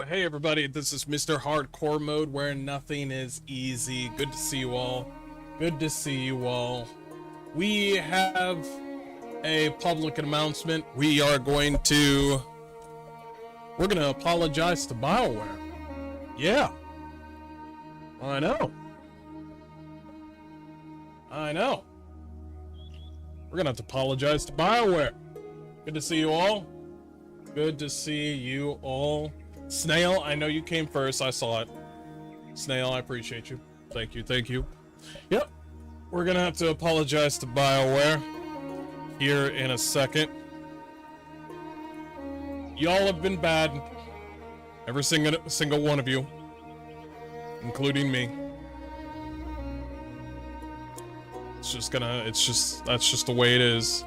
Hey everybody, this is Mr. Hardcore Mode where nothing is easy. Good to see you all. Good to see you all. We have a public announcement. We're gonna apologize to Bioware. Yeah. I know. We're gonna have to apologize to Bioware. Good to see you all. Good to see you all. Snail, I know you came first. I saw it. Snail, I appreciate you. Thank you, thank you. Yep. We're gonna have to apologize to Bioware here in a second. Y'all have been bad. Every single one of you. Including me. That's just the way it is.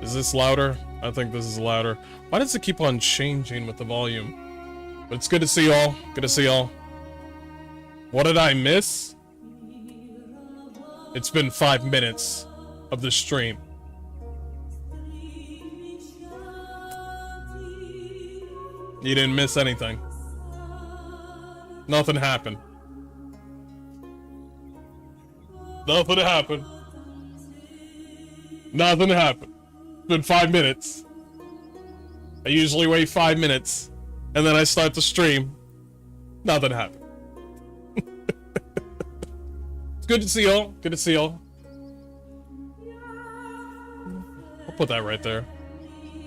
Is this louder? I think this is louder. Why does it keep on changing with the volume? But it's good to see y'all. Good to see y'all. What did I miss? It's been 5 minutes of the stream. You didn't miss anything. Nothing happened. Nothing happened. Nothing happened. It's been 5 minutes. I usually wait 5 minutes, and then I start the stream. Nothing happened. It's good to see y'all. Good to see y'all. I'll put that right there.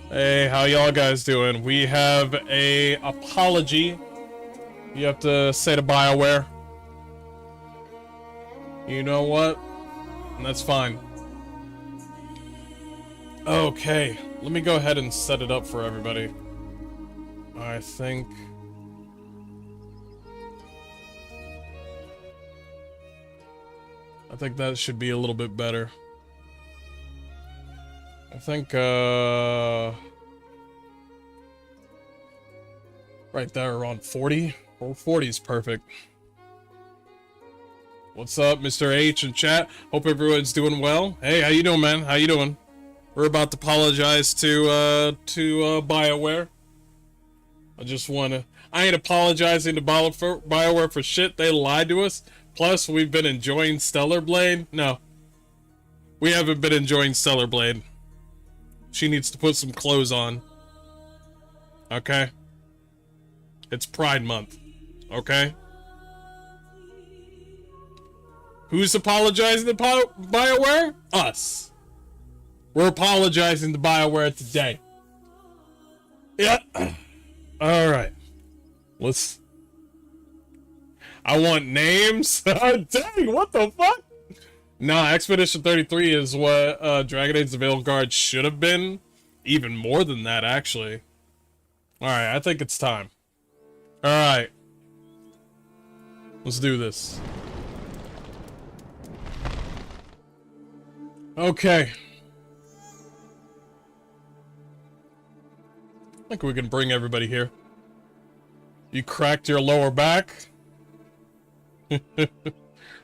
Hey, how y'all guys doing? We have a apology. You have to say to Bioware. You know what? That's fine. Okay, let me go ahead and set it up for everybody. I think that should be a little bit better. I think, right there around 40. Well, 40 is perfect. What's up, Mr. H in chat? Hope everyone's doing well. Hey, how you doing, man? How you doing? We're about to apologize to Bioware. I ain't apologizing to Bioware for shit. They lied to us. Plus, we've been enjoying Stellar Blade. No. We haven't been enjoying Stellar Blade. She needs to put some clothes on. Okay? It's Pride Month. Okay? Who's apologizing to Bioware? Us. We're apologizing to Bioware today. Yeah. Alright. I want names? Dang, what the fuck? Nah, Expedition 33 is what Dragon Age the Veilguard should have been. Even more than that, actually. Alright, I think it's time. Alright. Let's do this. Okay. I think we can bring everybody here. You cracked your lower back?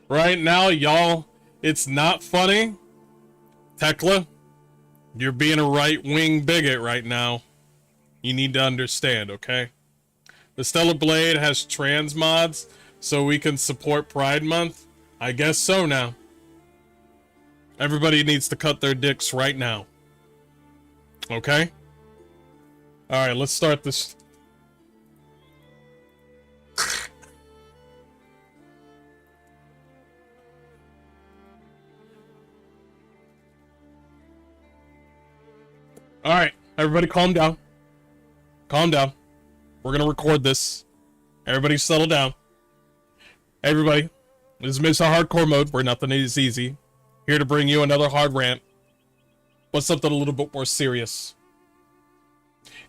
Right now, y'all, it's not funny. Tekla, you're being a right-wing bigot right now. You need to understand, okay? The Stellar Blade has trans mods, so we can support Pride Month? I guess so now. Everybody needs to cut their dicks right now. Okay? Alright, let's start this. Alright, everybody calm down. Calm down. We're gonna record this. Everybody settle down. Everybody, this is Mr. Hardcore Mode, where nothing is easy. Here to bring you another hard rant, but something a little bit more serious.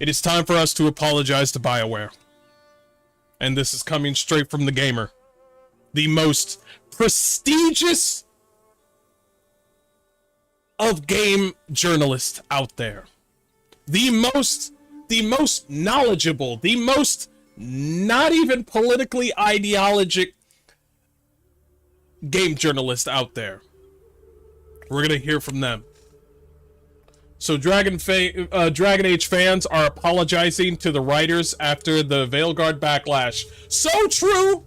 It is time for us to apologize to Bioware. And this is coming straight from the gamer. The most prestigious of game journalists out there. The most knowledgeable, the most not even politically ideologic game journalist out there. We're gonna hear from them. So Dragon Age fans are apologizing to the writers after the Veilguard backlash. So true!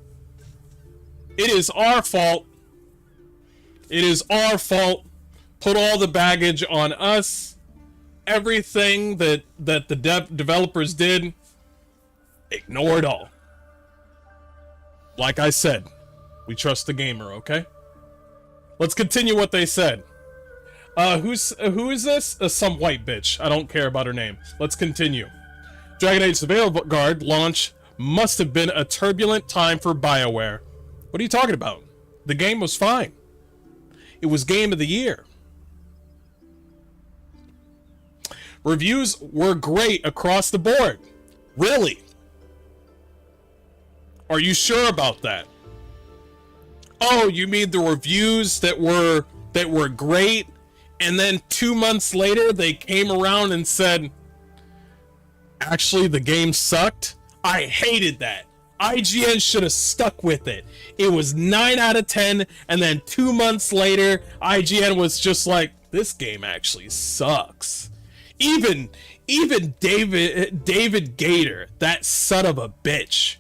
It is our fault. It is our fault. Put all the baggage on us. Everything that the developers did, ignore it all. Like I said, we trust the gamer, okay? Let's continue what they said. Who is this? Some white bitch. I don't care about her name. Let's continue. Dragon Age The Veilguard launch must have been a turbulent time for Bioware. What are you talking about? The game was fine. It was Game of the Year. Reviews were great across the board. Really? Are you sure about that? Oh, you mean the reviews that were great, and then 2 months later they came around and said, actually the game sucked? I hated that. IGN should have stuck with it. It was 9 out of 10, and then 2 months later, IGN was just like, this game actually sucks. Even David Gator, that son of a bitch,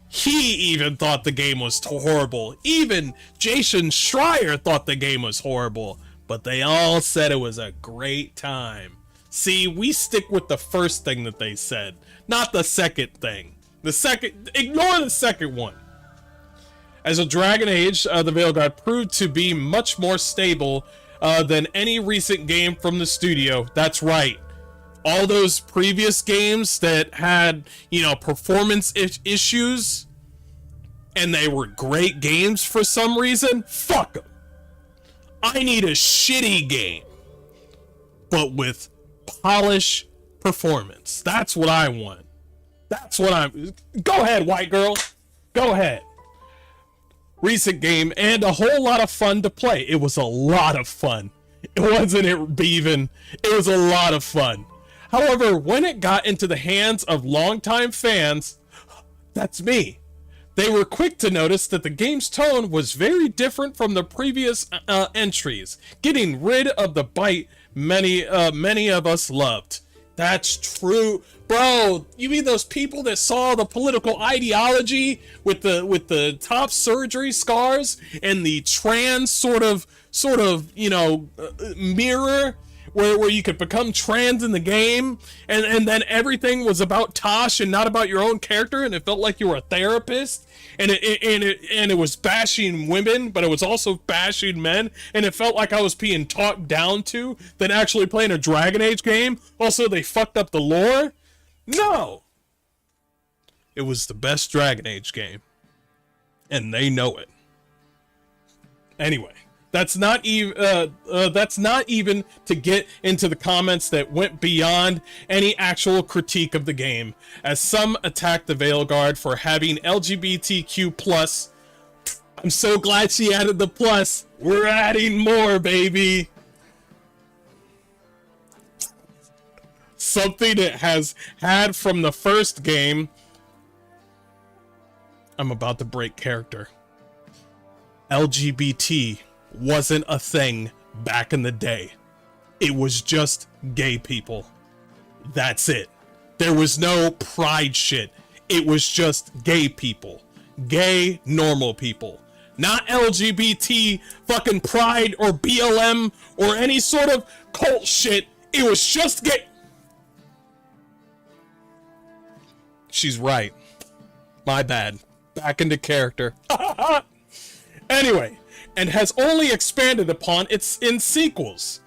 he even thought the game was horrible. Even Jason Schreier thought the game was horrible, but they all said it was a great time. See, we stick with the first thing that they said, not the second thing. Ignore the second one. As a Dragon Age, the Veilguard proved to be much more stable than any recent game from the studio. That's right. All those previous games that had, performance issues, and they were great games for some reason, fuck them. I need a shitty game, but with polish performance. That's what I want. Go ahead, white girl. Go ahead. Recent game and a whole lot of fun to play. It was a lot of fun. It wasn't it, Beaven. It was a lot of fun. However, when it got into the hands of longtime fans, that's me, they were quick to notice that the game's tone was very different from the previous entries, getting rid of the bite many of us loved. That's true. Bro, you mean those people that saw the political ideology with the top surgery scars and the trans sort of mirror where you could become trans in the game, and then everything was about Tosh and not about your own character, and it felt like you were a therapist, and it was bashing women, but it was also bashing men, and it felt like I was being talked down to than actually playing a Dragon Age game. Also, they fucked up the lore. No! It was the best Dragon Age game, and they know it. Anyway. That's not even to get into the comments that went beyond any actual critique of the game, as some attacked the Veilguard for having LGBTQ+. I'm so glad she added the plus. We're adding more, baby. Something it has had from the first game. I'm about to break character. LGBT wasn't a thing back in the day. It was just gay people. That's it. There was no pride shit. It was just gay people. Gay, normal people. Not LGBT, fucking pride, or BLM, or any sort of cult shit. It was just gay. She's right. My bad. Back into character. Anyway. And has only expanded upon its in sequels.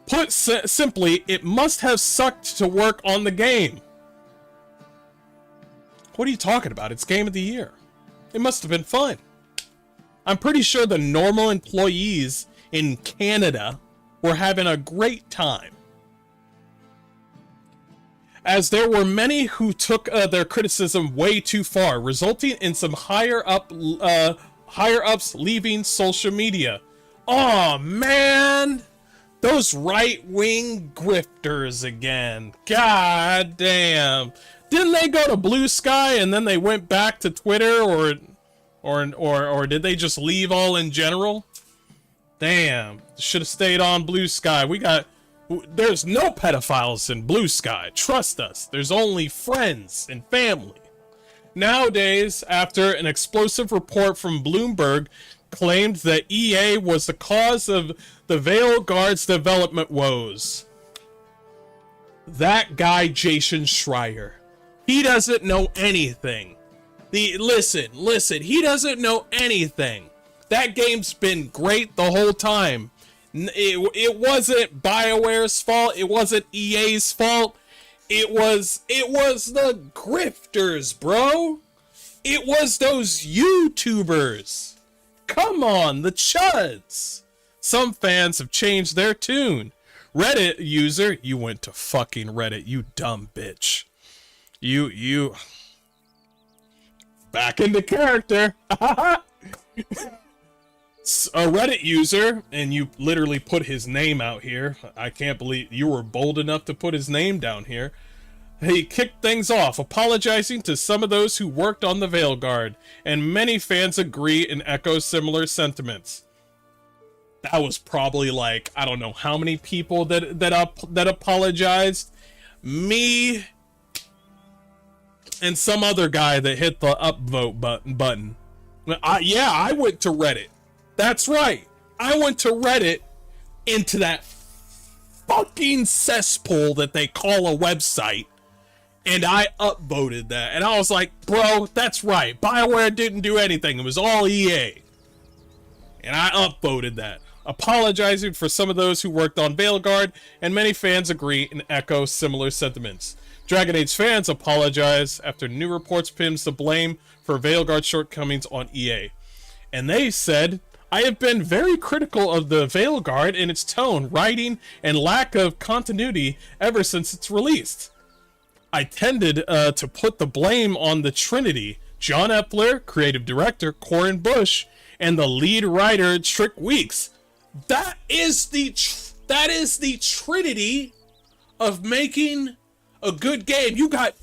Put simply, it must have sucked to work on the game. What are you talking about? It's Game of the Year. It must have been fun. I'm pretty sure the normal employees in Canada were having a great time, as there were many who took their criticism way too far, resulting in some higher ups leaving social media. Aw, man! Those right-wing grifters again. God damn. Didn't they go to Blue Sky and then they went back to Twitter, or did they just leave all in general? Damn. Should have stayed on Blue Sky. We got There's no pedophiles in Blue Sky. Trust us. There's only friends and family. Nowadays, after an explosive report from Bloomberg claimed that EA was the cause of the Veilguard's development woes. That guy, Jason Schreier, he doesn't know anything. Listen, he doesn't know anything. That game's been great the whole time. It wasn't BioWare's fault. It wasn't EA's fault. It was the grifters, bro. It was those YouTubers. Come on, the chuds. Some fans have changed their tune. Reddit user, you went to fucking Reddit, you dumb bitch. You back into character. A Reddit user, and you literally put his name out here. I can't believe you were bold enough to put his name down here. He kicked things off, apologizing to some of those who worked on the Veilguard, and many fans agree and echo similar sentiments. That was probably like, I don't know how many people that apologized. Me and some other guy that hit the upvote button. I went to Reddit. That's right. I went to Reddit, into that fucking cesspool that they call a website, and I upvoted that. And I was like, bro, that's right. BioWare didn't do anything. It was all EA. And I upvoted that, apologizing for some of those who worked on Veilguard, and many fans agree and echo similar sentiments. Dragon Age fans apologize after new reports pins the blame for Veilguard shortcomings on EA. And they said, I have been very critical of the Veilguard in its tone, writing, and lack of continuity ever since its release. I tended to put the blame on the Trinity, John Epler, creative director Corin Bush, and the lead writer Trick Weeks. That is the Trinity of making a good game. You got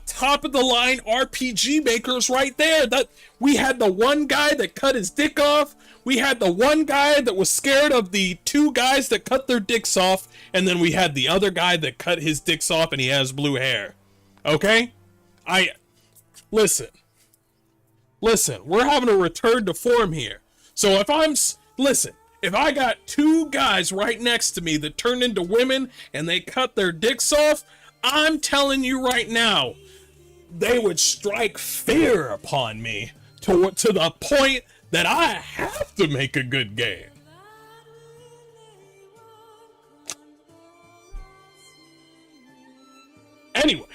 top of the line RPG makers right there. That we had the one guy that cut his dick off. We had the one guy that was scared of the two guys that cut their dicks off, and then we had the other guy that cut his dicks off and he has blue hair. Okay? Listen, we're having a return to form here. So if I got two guys right next to me that turned into women and they cut their dicks off, I'm telling you right now, they would strike fear upon me to the point that I have to make a good game. Anyway,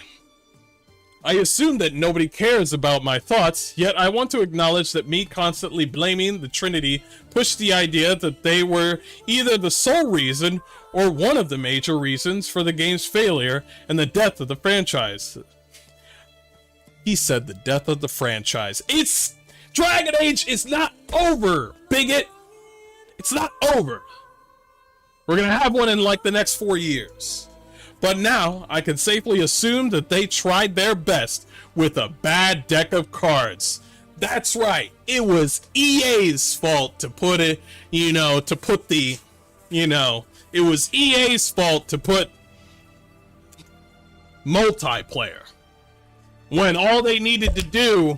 I assume that nobody cares about my thoughts, yet I want to acknowledge that me constantly blaming the Trinity pushed the idea that they were either the sole reason or one of the major reasons for the game's failure and the death of the franchise. He said the death of the franchise. Dragon Age is not over, bigot. It's not over. We're gonna have one in like the next 4 years. But now, I can safely assume that they tried their best with a bad deck of cards. That's right, it was EA's fault to put it, it was EA's fault to put multiplayer. When all they needed to do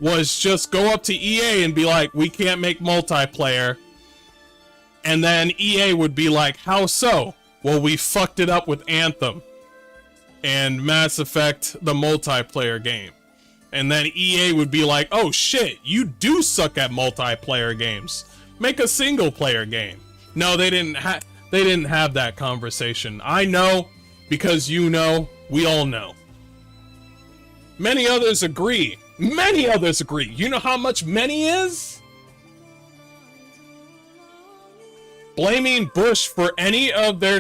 was just go up to EA and be like, we can't make multiplayer. And then EA would be like, how so? Well, we fucked it up with Anthem and Mass Effect, the multiplayer game. And then EA would be like, oh shit, you do suck at multiplayer games. Make a single player game. No, they didn't have that conversation. I know, because you know, we all know. Many others agree. Many others agree. You know how much many is? Blaming Bush for any of their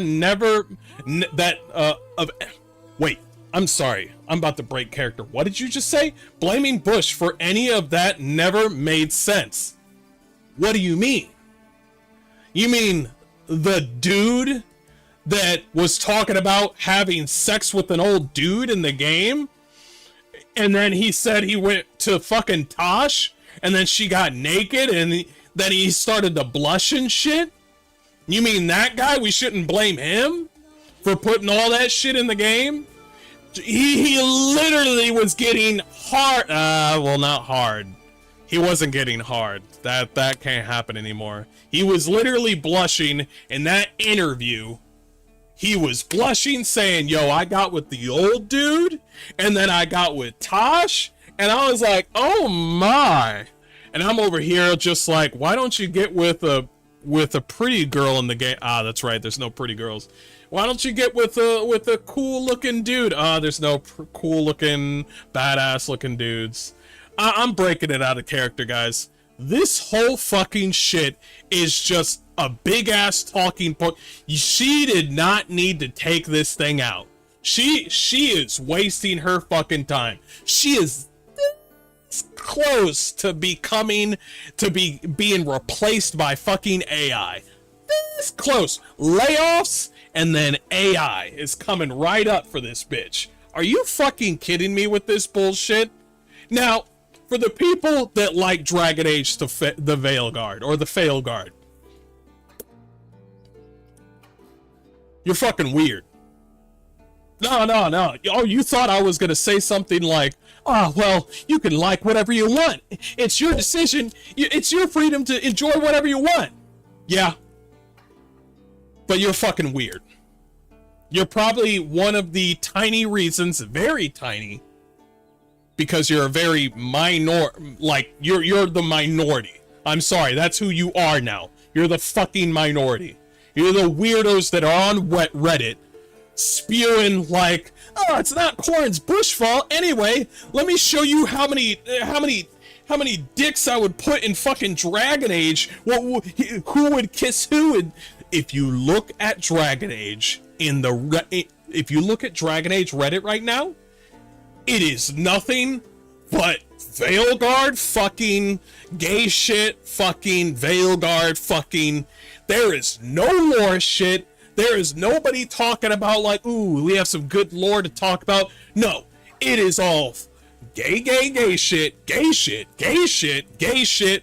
wait, I'm sorry. I'm about to break character. What did you just say? Blaming Bush for any of that never made sense. What do you mean? You mean the dude that was talking about having sex with an old dude in the game? And then he said he went to fucking Tosh, and then she got naked, and then he started to blush and shit? You mean that guy? We shouldn't blame him for putting all that shit in the game? He literally was getting hard. Well, not hard. He wasn't getting hard. That can't happen anymore. He was literally blushing in that interview. He was blushing, saying, yo, I got with the old dude, and then I got with Tosh, and I was like, oh my. And I'm over here just like, why don't you get with a pretty girl in the game? Ah, that's right, there's no pretty girls. Why don't you get with a cool looking dude? Ah, there's no cool looking, badass looking dudes. I'm breaking it out of character, guys. This whole fucking shit is just a big ass talking point. She did not need to take this thing out. She is wasting her fucking time. She is this close to being replaced by fucking AI. This close. Layoffs and then AI is coming right up for this bitch. Are you fucking kidding me with this bullshit? Now, for the people that like Dragon Age the Veilguard or the Failguard, you're fucking weird. No. Oh, you thought I was gonna say something like, oh, well, you can like whatever you want. It's your decision. It's your freedom to enjoy whatever you want. Yeah. But you're fucking weird. You're probably one of the tiny reasons, very tiny, because you're a very you're the minority. I'm sorry, that's who you are now. You're the fucking minority. You're the weirdos that are on Reddit spewing like, oh, it's not Corrin's bush fault. Anyway, let me show you how many dicks I would put in fucking Dragon Age. Who would kiss who? And if you look at Dragon Age if you look at Dragon Age Reddit right now, it is nothing but Veilguard fucking gay shit, fucking Veilguard fucking. There is no lore shit. There is nobody talking about like, ooh, we have some good lore to talk about. No, it is all gay shit,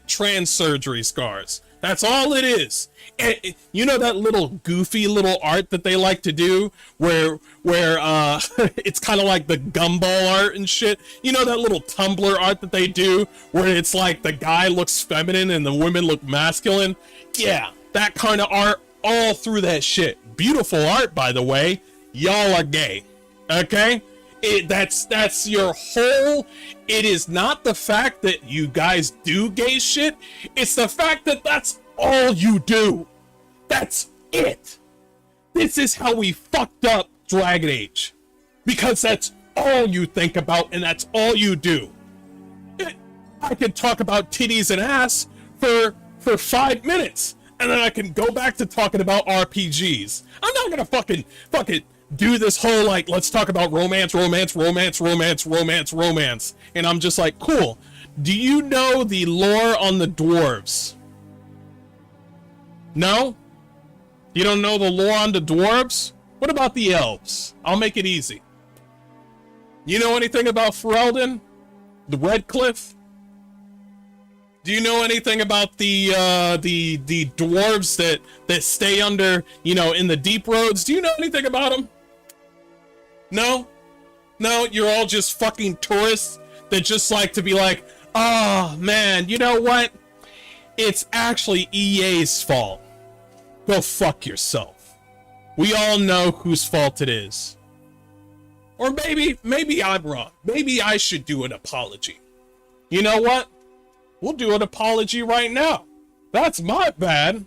trans surgery scars. That's all it is. And you know that little goofy little art that they like to do where it's kind of like the gumball art and shit. You know that little Tumblr art that they do where it's like the guy looks feminine and the women look masculine? Yeah, that kind of art all through that shit. Beautiful art, by the way. Y'all are gay. Okay? That's your whole. It is not the fact that you guys do gay shit. It's the fact that that's all you do. That's it. This is how we fucked up Dragon Age. Because that's all you think about and that's all you do. I could talk about titties and ass for 5 minutes. And then I can go back to talking about RPGs. I'm not gonna fucking do this whole like, let's talk about romance. And I'm just like, cool. Do you know the lore on the dwarves? No? You don't know the lore on the dwarves? What about the elves? I'll make it easy. You know anything about Ferelden? The Red Cliff? Do you know anything about the dwarves that stay under, in the deep roads? Do you know anything about them? No? No, you're all just fucking tourists that just like to be like, oh man, you know what? It's actually EA's fault. Go fuck yourself. We all know whose fault it is. Or maybe I'm wrong. Maybe I should do an apology. You know what? We'll do an apology right now. That's my bad.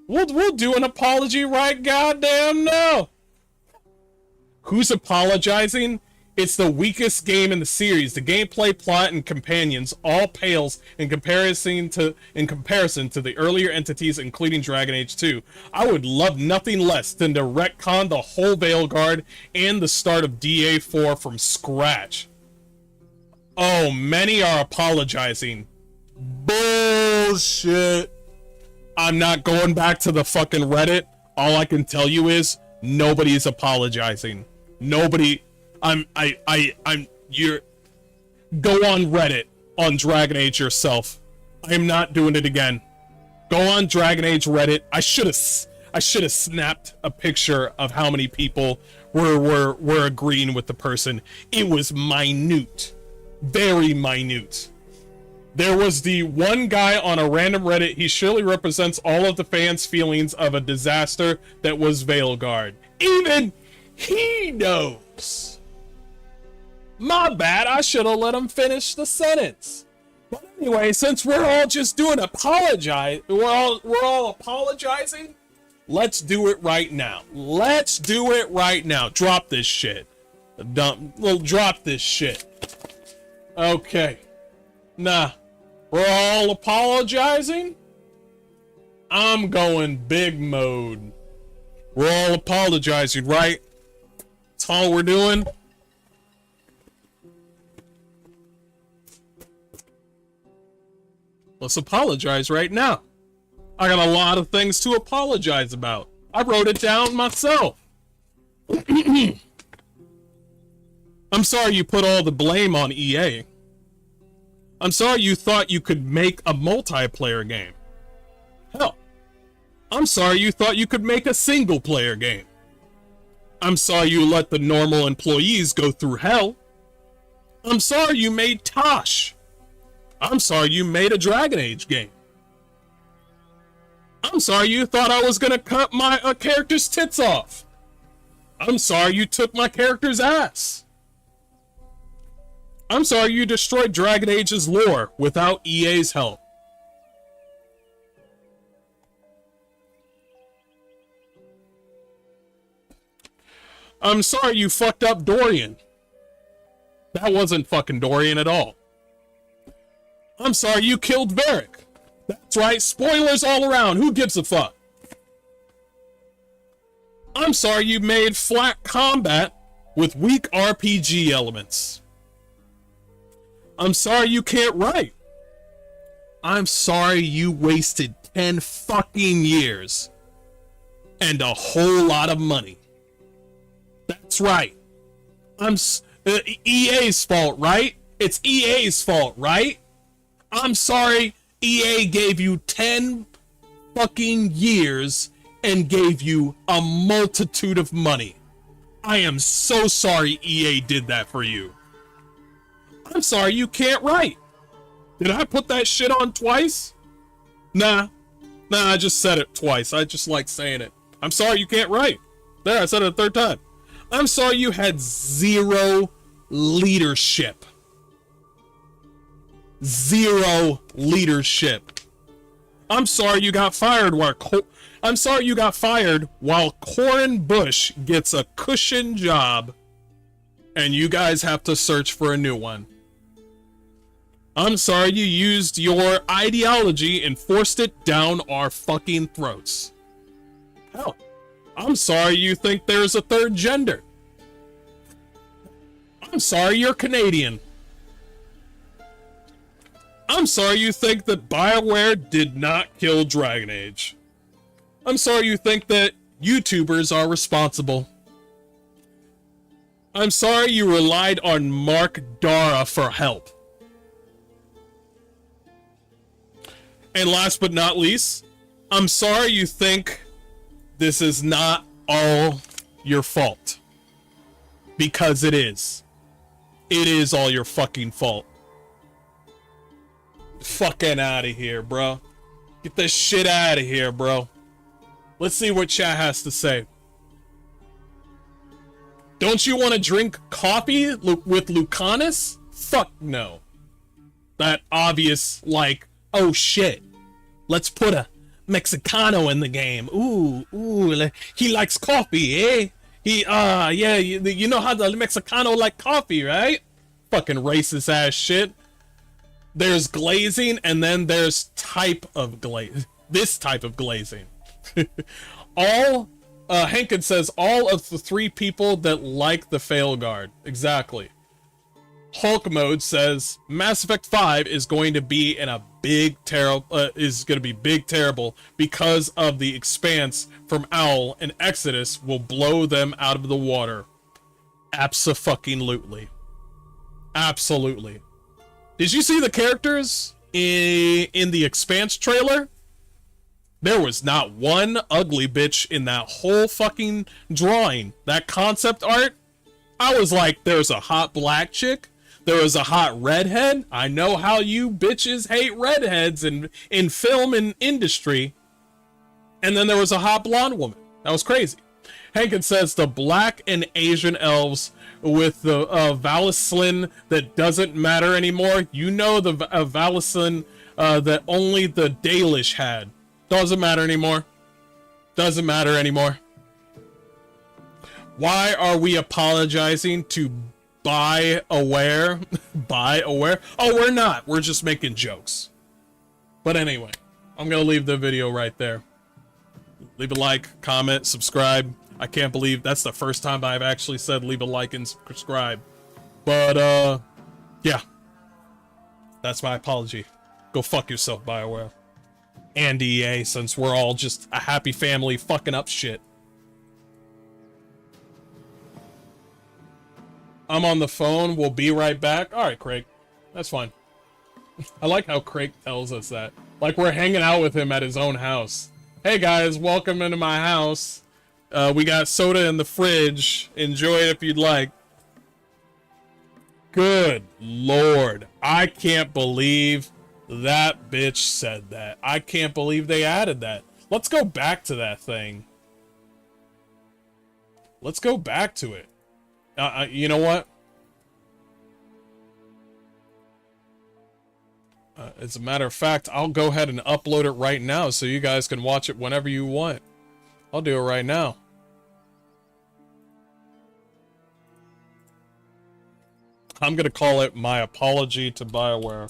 We'll do an apology right goddamn now. Who's apologizing? It's the weakest game in the series. The gameplay, plot, and companions all pales in comparison to the earlier entities, including Dragon Age 2. I would love nothing less than to retcon the whole Veilguard and the start of DA4 from scratch. Oh, many are apologizing. Bullshit. I'm not going back to the fucking Reddit. All I can tell you is nobody's apologizing. Nobody. You're. Go on Reddit on Dragon Age yourself. I am not doing it again. Go on Dragon Age Reddit. I should I should have snapped a picture of how many people were agreeing with the person. It was minute, very minute. There was the one guy on a random Reddit. He surely represents all of the fans' feelings of a disaster that was Veilguard. Even he knows. My bad. I should have let him finish the sentence. But anyway, since we're all just doing we're all apologizing. Let's do it right now. Let's do it right now. Drop this shit. Drop this shit. Okay. Nah. We're all apologizing. I'm going big mode. We're all apologizing, right? That's all we're doing. Let's apologize right now. I got a lot of things to apologize about. I wrote it down myself. I'm sorry you put all the blame on EA. I'm sorry you thought you could make a multiplayer game. Hell, I'm sorry you thought you could make a single player game. I'm sorry you let the normal employees go through hell. I'm sorry you made Tosh. I'm sorry you made a Dragon Age game. I'm sorry you thought I was gonna cut my character's tits off. I'm sorry you took my character's ass. I'm sorry you destroyed Dragon Age's lore without EA's help. I'm sorry you fucked up Dorian. That wasn't fucking Dorian at all. I'm sorry you killed Varric. That's right, spoilers all around. Who gives a fuck? I'm sorry you made flat combat with weak RPG elements. I'm sorry you can't write. I'm sorry you wasted 10 fucking years and a whole lot of money. That's right. EA's fault, right? It's EA's fault, right? I'm sorry EA gave you 10 fucking years and gave you a multitude of money. I am so sorry EA did that for you. I'm sorry you can't write. Did I put that shit on twice? Nah, I just said it twice. I just like saying it. I'm sorry you can't write. There, I said it a third time. I'm sorry you had zero leadership. Zero leadership. I'm sorry you got fired while Corin Bush gets a cushion job and you guys have to search for a new one. I'm sorry you used your ideology and forced it down our fucking throats. Hell, I'm sorry you think there's a third gender. I'm sorry you're Canadian. I'm sorry you think that Bioware did not kill Dragon Age. I'm sorry you think that YouTubers are responsible. I'm sorry you relied on Mark Dara for help. And last but not least, I'm sorry you think this is not all your fault. Because it is. It is all your fucking fault. Fucking out of here, bro. Get this shit out of here, bro. Let's see what chat has to say. Don't you want to drink coffee with Lucanus? Fuck no. That obvious, like, oh shit. Let's put a Mexicano in the game. Ooh, he likes coffee, eh? Yeah, you know how the Mexicano like coffee, right? Fucking racist ass shit. There's glazing, and then there's type of glaze. This type of glazing. Henkin says all of the 3 people that like the Failguard. Exactly. Hulk Mode says Mass Effect 5 is going to be in a big terrible because of the expanse from Owl, and Exodus will blow them out of the water. Abso-fucking-lutely. Absolutely. Did you see the characters in the Expanse trailer? There was not one ugly bitch in that whole fucking drawing. That concept art, I was like, there's a hot black chick. There was a hot redhead. I know how you bitches hate redheads in film and industry. And then there was a hot blonde woman. That was crazy. Hankin says the black and Asian elves with the Valislin that doesn't matter anymore. You know the Valislin that only the Dalish had. Doesn't matter anymore. Doesn't matter anymore. Why are we apologizing to Bioware? Bioware? Oh, we're not. We're just making jokes. But anyway, I'm going to leave the video right there. Leave a like, comment, subscribe. I can't believe that's the first time I've actually said leave a like and subscribe. But, yeah. That's my apology. Go fuck yourself, Bioware. And EA, since we're all just a happy family fucking up shit. I'm on the phone. We'll be right back. Alright, Craig. That's fine. I like how Craig tells us that. Like we're hanging out with him at his own house. Hey guys, welcome into my house. We got soda in the fridge. Enjoy it if you'd like. Good Lord. I can't believe that bitch said that. I can't believe they added that. Let's go back to that thing. Let's go back to it. You know what? As a matter of fact, I'll go ahead and upload it right now so you guys can watch it whenever you want. I'll do it right now. I'm going to call it my apology to Bioware.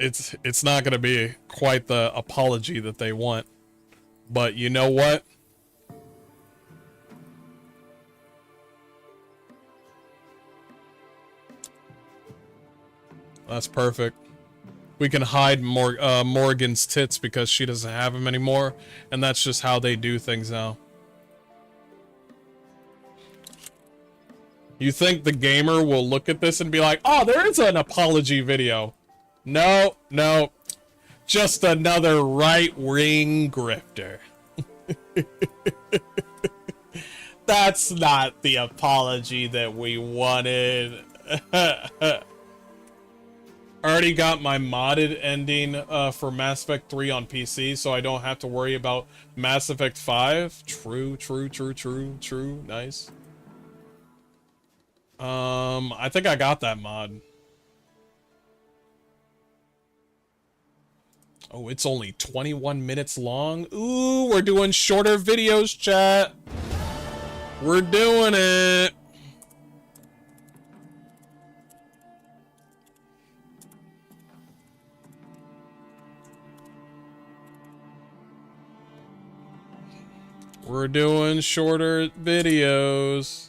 It's not going to be quite the apology that they want. But you know what? That's perfect. We can hide Morgan's tits because she doesn't have them anymore. And that's just how they do things now. You think the gamer will look at this and be like, oh, there is an apology video. No, no. Just another right-wing grifter. That's not the apology that we wanted. Already got my modded ending for Mass Effect 3 on PC, so I don't have to worry about Mass Effect 5. True, true, true, true, true. Nice. I think I got that mod. Oh, it's only 21 minutes long. Ooh, we're doing shorter videos, chat. We're doing it. We're doing shorter videos.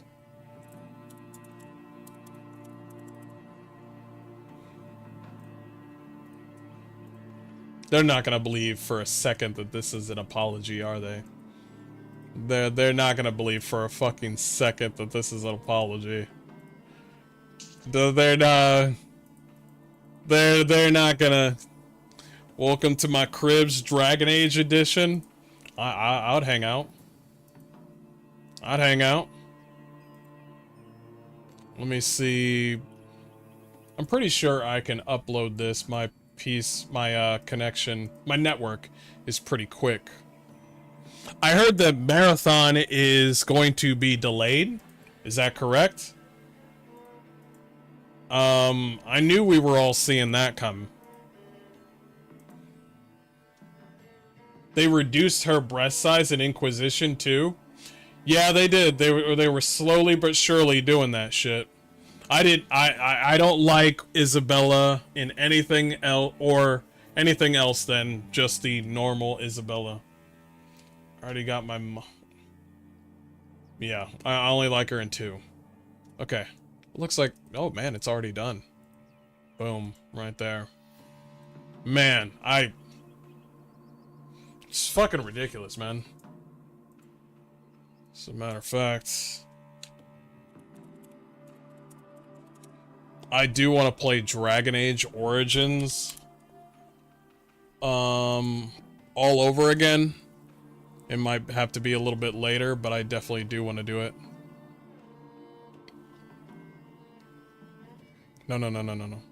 They're not gonna believe for a second that this is an apology, are they? They're not gonna believe for a fucking second that this is an apology. They're not gonna. Welcome to my cribs, Dragon Age edition. I'd hang out. I'd hang out. Let me see. I'm pretty sure I can upload this. My connection, my network is pretty quick. I heard that Marathon is going to be delayed. Is that correct? I knew we were all seeing that come. They reduced her breast size in Inquisition too. Yeah, they did. They were slowly but surely doing that shit. I don't like Isabella in anything else than just the normal Isabella. I already got my yeah, I only like her in 2. Okay. Looks like, oh man, it's already done. Boom, right there. Man, it's fucking ridiculous, man. As a matter of fact, I do want to play Dragon Age Origins all over again. It might have to be a little bit later, but I definitely do want to do it. No, no, no, no, no, no.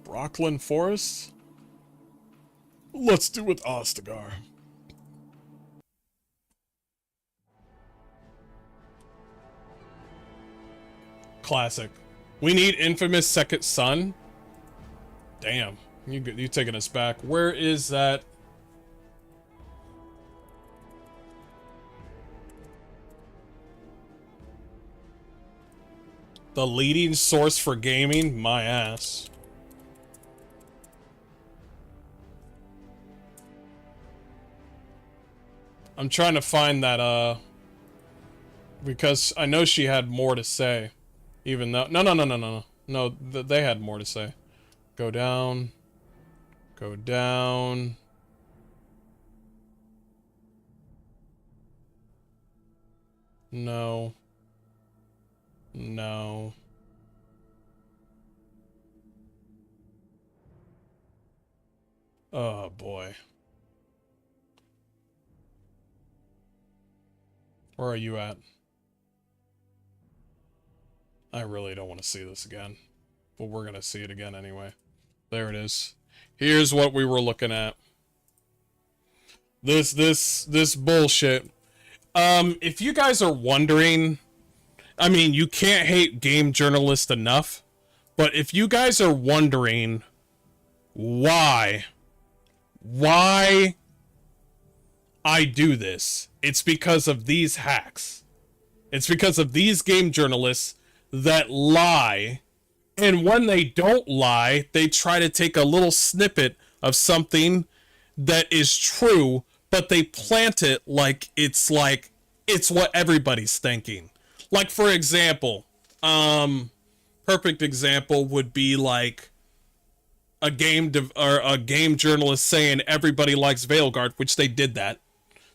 Rockland Forest? Let's do with Ostagar. Classic. We need Infamous Second Son. Damn, you taking us back. Where is that? The leading source for gaming? My ass. I'm trying to find that, because I know she had more to say. Even though... No, no, no, no, no, no. No, they had more to say. Go down. Go down. No. No. Oh, boy. Where are you at? I really don't want to see this again. But we're gonna see it again anyway. There it is. Here's what we were looking at. This bullshit. If you guys are wondering... I mean, you can't hate game journalists enough. But if you guys are wondering why I do this, it's because of these hacks. It's because of these game journalists that lie, and when they don't lie, they try to take a little snippet of something that is true, but they plant it like it's what everybody's thinking. Like, for example, perfect example would be like a game journalist saying everybody likes Veilguard, which they did that.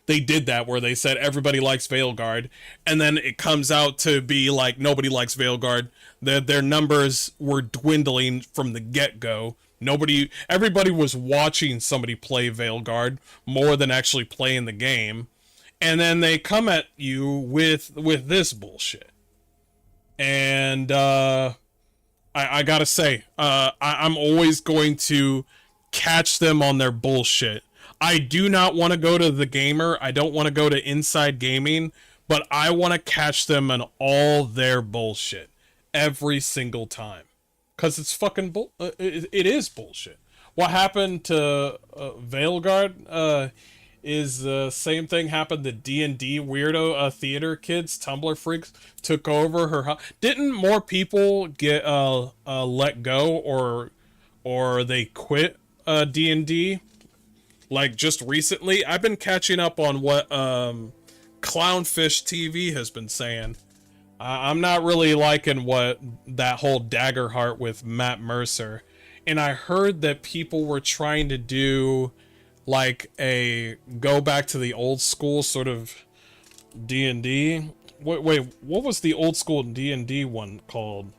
They did that where they said everybody likes Veilguard, and then it comes out to be like nobody likes Veilguard. Their numbers were dwindling from the get-go. Everybody was watching somebody play Veilguard more than actually playing the game. And then they come at you with this bullshit. And I gotta say, I'm always going to catch them on their bullshit. I do not want to go to The Gamer. I don't want to go to Inside Gaming, but I want to catch them on all their bullshit every single time, cause it's fucking it is bullshit. What happened to Veilguard is the same thing happened to D&D weirdo theater kids. Tumblr freaks took over her. Didn't more people get let go or they quit D&D? Like, just recently, I've been catching up on what Clownfish TV has been saying. I'm not really liking what that whole Daggerheart with Matt Mercer. And I heard that people were trying to do, like, go back to the old school sort of D&D. Wait, what was the old school D&D one called?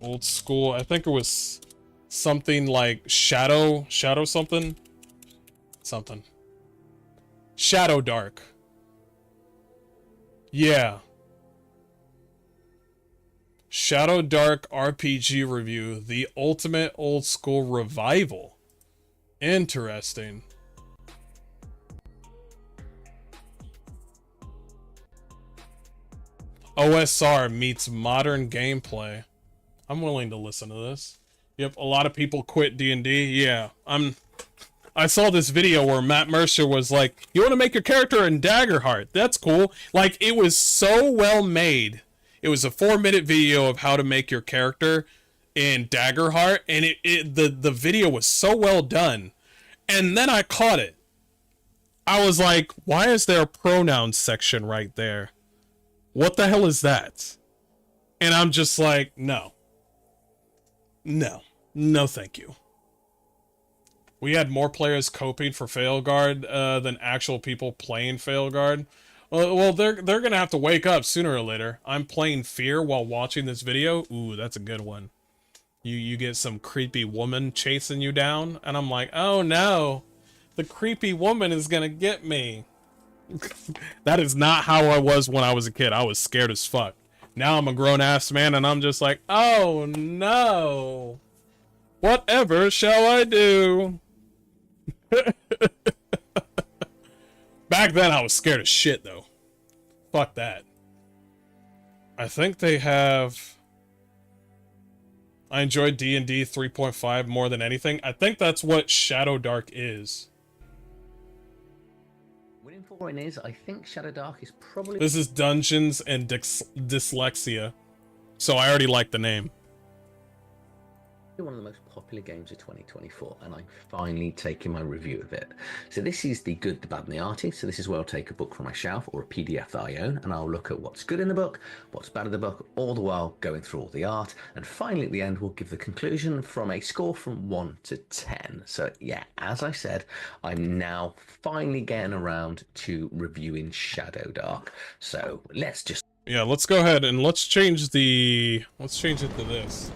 Old school, I think it was something like Shadow something? Something. Shadow Dark. Yeah. Shadow Dark RPG review, the ultimate old school revival. Interesting. OSR meets modern gameplay. I'm willing to listen to this. Yep, a lot of people quit D&D. Yeah, I saw this video where Matt Mercer was like, you want to make your character in Daggerheart? That's cool. Like, it was so well made. It was a 4-minute video of how to make your character in Daggerheart, and the video was so well done. And then I caught it. I was like, why is there a pronouns section right there? What the hell is that? And I'm just like, no. No. No, thank you. We had more players coping for Failguard than actual people playing Failguard. Well, they're gonna have to wake up sooner or later. I'm playing Fear while watching this video. Ooh, that's a good one. You get some creepy woman chasing you down, and I'm like, oh no, the creepy woman is gonna get me. That is not how I was when I was a kid. I was scared as fuck. Now I'm a grown-ass man, and I'm just like, oh no. Whatever shall I do? Back then, I was scared as shit, though. Fuck that. I think they have... I enjoyed D&D 3.5 more than anything. I think that's what Shadow Dark is. Winning for is, I think Shadow Dark is probably... This is Dungeons and Dyslexia. So I already like the name. One of the most popular games of 2024, and I'm finally taking my review of it. So this is the good, the bad, and the arty. So this is where I'll take a book from my shelf or a PDF that I own, and I'll look at what's good in the book, what's bad in the book, all the while going through all the art, and finally at the end we'll give the conclusion from a score from 1 to 10. So yeah, as I said, I'm now finally getting around to reviewing Shadow Dark. So let's just... Yeah, let's go ahead and let's change it to this.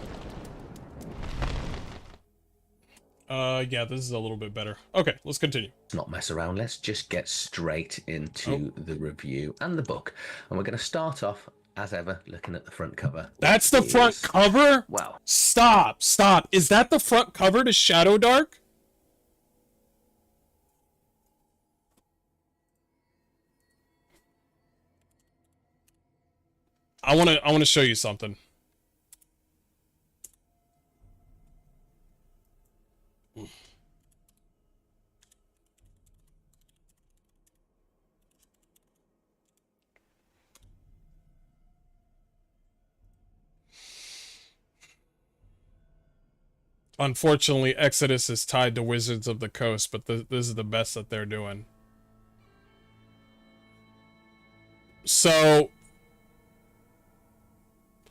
Yeah, this is a little bit better. Okay, let's continue. Not mess around. Let's just get straight into the review and the book. And we're going to start off, as ever, looking at the front cover. That's the front cover? Well, stop. Is that the front cover to Shadow Dark? I want to show you something. Unfortunately, Exodus is tied to Wizards of the Coast, but this is the best that they're doing. So,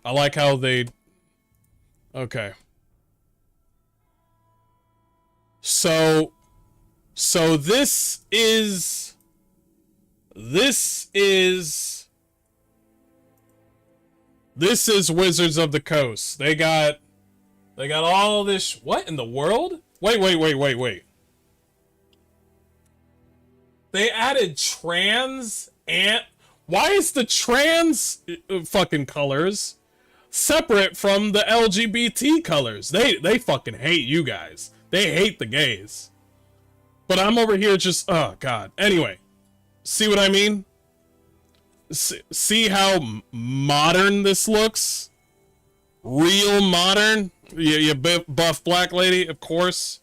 I like how they... Okay. So this is Wizards of the Coast. They got all this... What in the world? Wait. They added trans and... Why is the trans fucking colors separate from the LGBT colors? They fucking hate you guys. They hate the gays. But I'm over here just... Oh, God. Anyway. See what I mean? See how modern this looks? Real modern? You buff black lady, of course.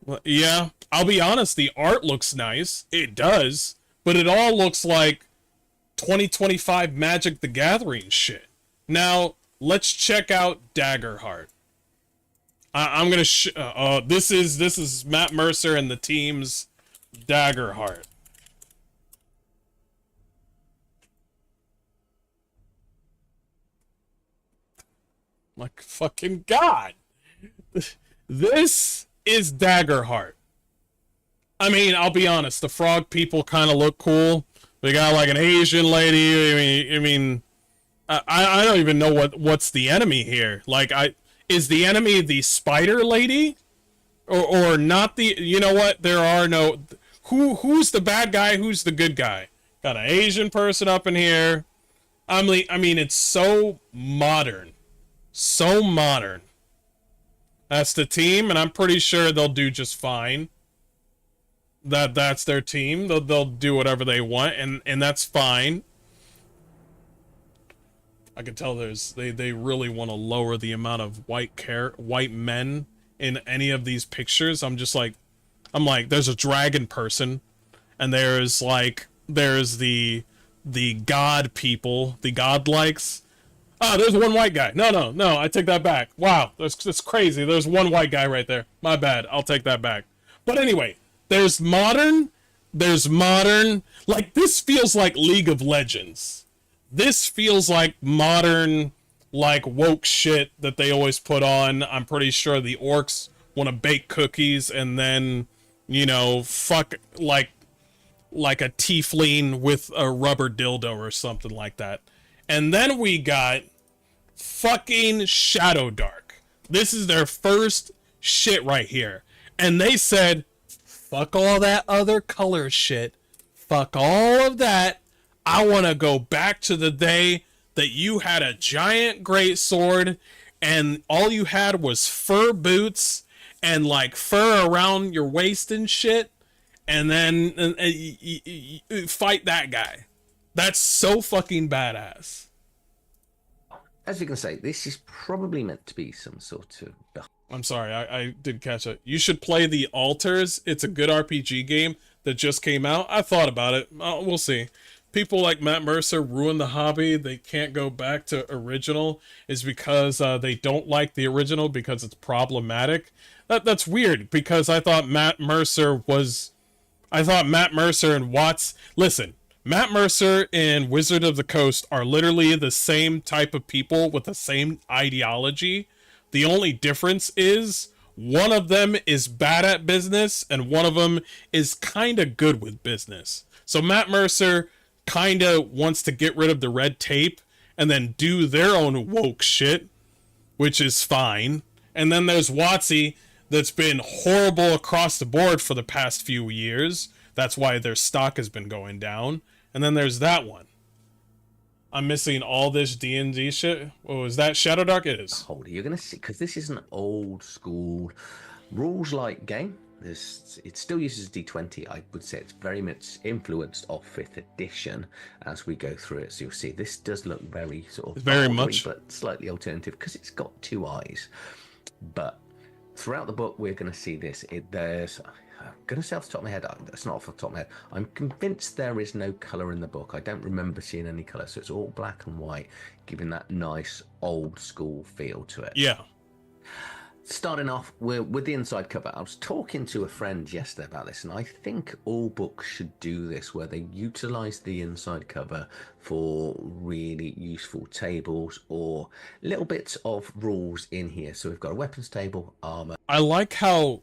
Well, yeah, I'll be honest, the art looks nice. It does. But it all looks like 2025 Magic the Gathering shit. Now, let's check out Daggerheart. I'm gonna this is Matt Mercer and the team's Daggerheart. Like fucking God. This is Daggerheart. I mean, I'll be honest, the frog people kind of look cool. They got like an Asian lady. I mean, I don't even know what's the enemy here. Like, is the enemy the spider lady, or not the? You know what? There are no. Who's the bad guy? Who's the good guy? Got an Asian person up in here. I mean, it's so modern, so modern. That's the team, and I'm pretty sure they'll do just fine. That's their team. They'll do whatever they want, and that's fine. I can tell they really want to lower the amount of white men in any of these pictures. I'm like, there's a dragon person, and there's the god people, the godlikes. Ah, there's one white guy. No, I take that back. Wow, that's crazy. There's one white guy right there. My bad. I'll take that back. But anyway, there's modern. Like, this feels like League of Legends. This feels like modern, like, woke shit that they always put on. I'm pretty sure the orcs want to bake cookies and then, you know, fuck like a tiefling with a rubber dildo or something like that. And then we got fucking Shadow Dark. This is their first shit right here. And they said, fuck all that other color shit. Fuck all of that. I want to go back to the day that you had a giant great sword and all you had was fur boots and like fur around your waist and shit, and then you fight that guy. That's so fucking badass. As you can say, this is probably meant to be some sort of... I'm sorry, I did catch it. You should play The Altars. It's a good RPG game that just came out. I thought about it. We'll see. People like Matt Mercer ruin the hobby. They can't go back to original is because they don't like the original because it's problematic. That's weird because I thought Matt Mercer and Watts... Listen, Matt Mercer and Wizard of the Coast are literally the same type of people with the same ideology. The only difference is one of them is bad at business and one of them is kind of good with business. So Matt Mercer kind of wants to get rid of the red tape and then do their own woke shit, which is fine. And then there's Watsy that's been horrible across the board for the past few years. That's why their stock has been going down. And then there's that one. I'm missing all this D&D shit. Oh, is that Shadow Dark? It is. Hold it, you're going to see, because this is an old school rules-like game. It still uses D20. I would say it's very much influenced off 5th edition as we go through it. So you'll see this does look very sort of very much, but slightly alternative because it's got 2 eyes. But throughout the book, we're going to see this. I'm going to say off the top of my head, that's not off the top of my head. I'm convinced there is no colour in the book. I don't remember seeing any colour. So it's all black and white, giving that nice old school feel to it. Yeah. Starting off with the inside cover, I was talking to a friend yesterday about this, and I think all books should do this, where they utilize the inside cover for really useful tables or little bits of rules in here. So we've got a weapons table, armor. I like how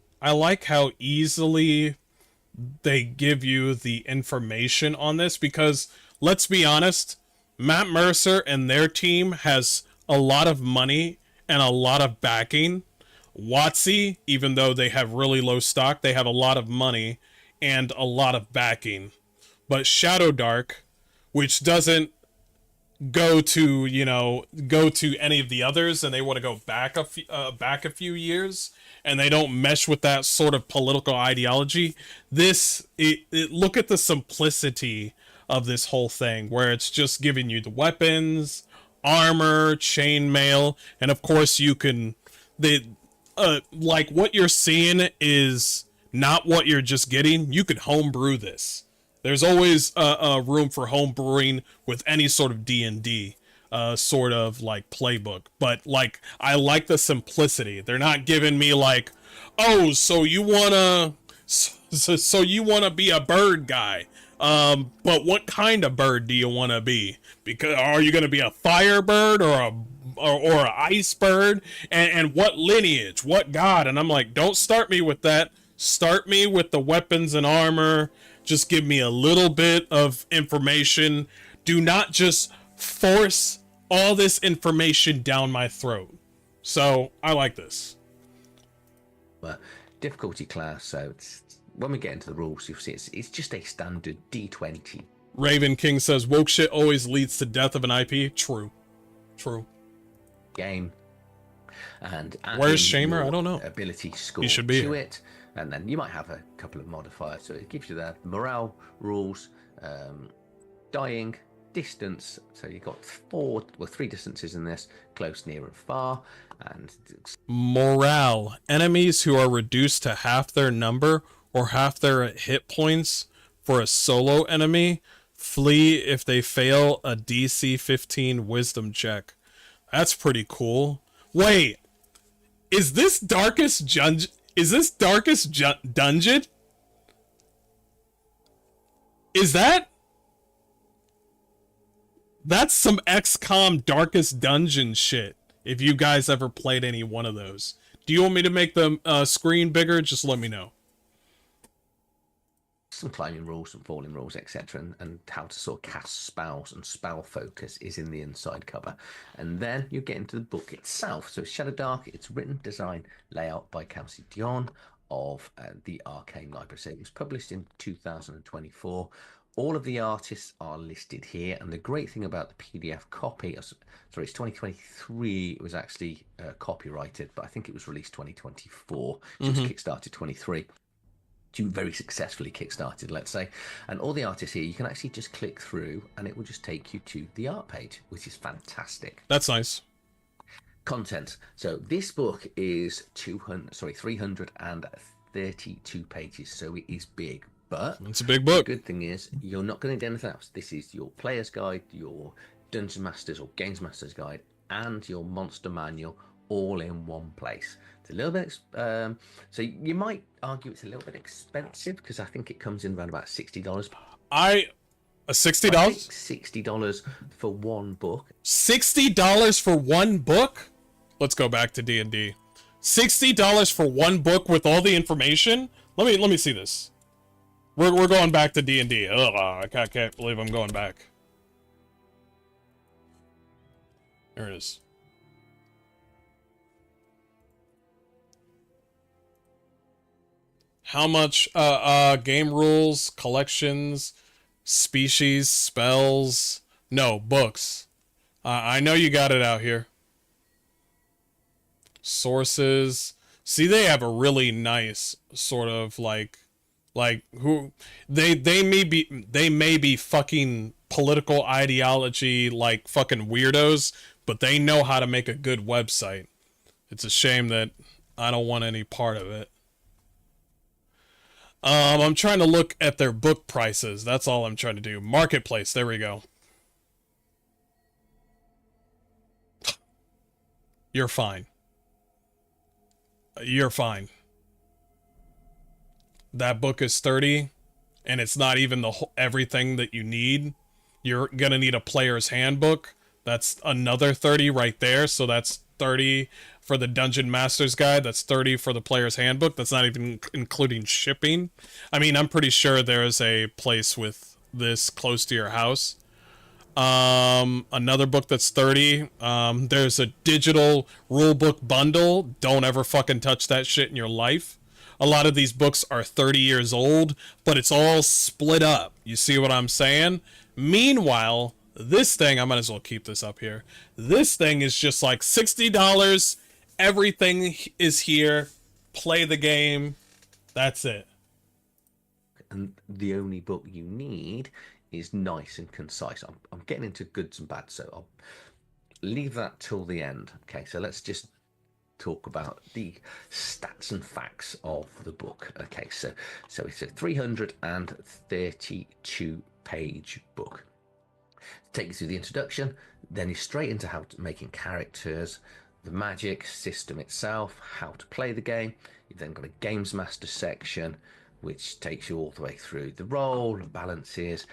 easily they give you the information on this, because let's be honest, Matt Mercer and their team has a lot of money and a lot of backing. Watsy, even though they have really low stock, they have a lot of money and a lot of backing. But Shadow Dark, which doesn't go to any of the others, and they want to go back a few years, and they don't mesh with that sort of political ideology. Look at the simplicity of this whole thing, where it's just giving you the weapons, armor, chainmail, and of course you can like what you're seeing is not what you're just getting. You could homebrew this. There's always a room for homebrewing with any sort of D&D sort of like playbook. But like, I like the simplicity. They're not giving me like, oh, so you wanna be a bird guy. But what kind of bird do you want to be? Because are you going to be a firebird or an ice bird? And what lineage? What god? And I'm like, don't start me with that. Start me with the weapons and armor. Just give me a little bit of information. Do not just force all this information down my throat. So I like this. But difficulty class, so when we get into the rules, you'll see it's just a standard D20. Raven King says, woke shit always leads to death of an IP. True. Game. And where's Shamer? I don't know. Ability score he should be to here. it. And then you might have a couple of modifiers. So it gives you the morale rules, dying, distance. So you've got 3 distances in this: close, near, and far. And morale. Enemies who are reduced to half their number or half their hit points for a solo enemy flee if they fail a DC 15 wisdom check. That's pretty cool. Wait, is this darkest dungeon? Is that's some XCOM Darkest Dungeon shit, if you guys ever played any one of those. Do you want me to make the screen bigger? Just let me know. Some climbing rules, some falling rules, etc., and how to sort of cast spells and spell focus is in the inside cover. And then you get into the book itself. So Shadow Dark, it's written, design, layout by Kelsey Dion of the Arcane Library. So it was published in 2024. All of the artists are listed here, and the great thing about the PDF copy, sorry, it's 2023. It was actually copyrighted, but I think it was released 2024. So it was kickstarted 23. Very successfully kickstarted, let's say. And all the artists here, you can actually just click through and it will just take you to the art page, which is fantastic. That's nice. Content. So this book is 332 pages, so it is big. But it's a big book. The good thing is you're not going to do anything else. This is your player's guide, your Dungeon Masters or Games Masters guide, and your monster manual all in one place. It's a little bit so you might argue it's a little bit expensive because I think it comes in around about $60. $60? $60 for one book. $60 for one book? Let's go back to D&D. $60 for one book with all the information? Let me see this. We're going back to D&D. Ugh, I can't believe I'm going back. There it is. How much game rules, collections, species, spells? No, books. I know you got it out here. Sources. See, they have a really nice sort of like who they may be fucking political ideology like fucking weirdos, but they know how to make a good website. It's a shame that I don't want any part of it. I'm trying to look at their book prices. That's all I'm trying to do. Marketplace. There we go. You're fine. You're fine. That book is $30, and it's not even the whole, everything that you need. You're gonna need a player's handbook. That's another $30 right there. So that's $30 for the Dungeon Master's Guide. That's $30 for the player's handbook. That's not even including shipping. I mean, I'm pretty sure there is a place with this close to your house. Another book that's $30. There's a digital rulebook bundle. Don't ever fucking touch that shit in your life. A lot of these books are 30 years old, but it's all split up. You see what I'm saying? Meanwhile, this thing, I might as well keep this up here. This thing is just like $60. Everything is here. Play the game. That's it. And the only book you need is nice and concise. I'm getting into goods and bads, so I'll leave that till the end. Okay, so let's just talk about the stats and facts of the book. Okay, so it's a 332 page book. Take you through the introduction, then you're straight into how to making characters, the magic system itself, how to play the game. You've then got a Games Master section, which takes you all the way through the role, balances,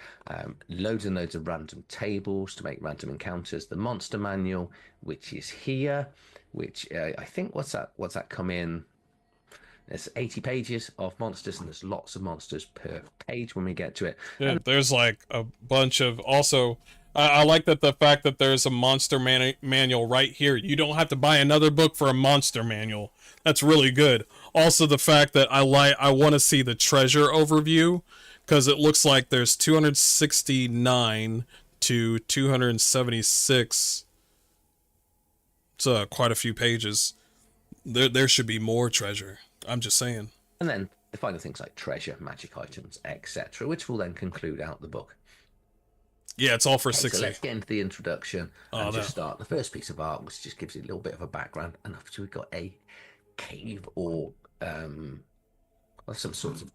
loads and loads of random tables to make random encounters. The monster manual, which is here, which I think what's that come in? There's 80 pages of monsters, and there's lots of monsters per page when we get to it. Yeah, there's like a bunch of also. I like that the fact that there's a monster manual right here. You don't have to buy another book for a monster manual. That's really good. Also, the fact that I want to see the treasure overview, because it looks like there's 269 to 276. It's quite a few pages. There should be more treasure. I'm just saying. And then the final things like treasure, magic items, etc., which will then conclude out the book. Yeah, it's all for 60. So let's get into the introduction and just start. The first piece of art, which just gives you a little bit of a background. And after we've got a cave or some sort of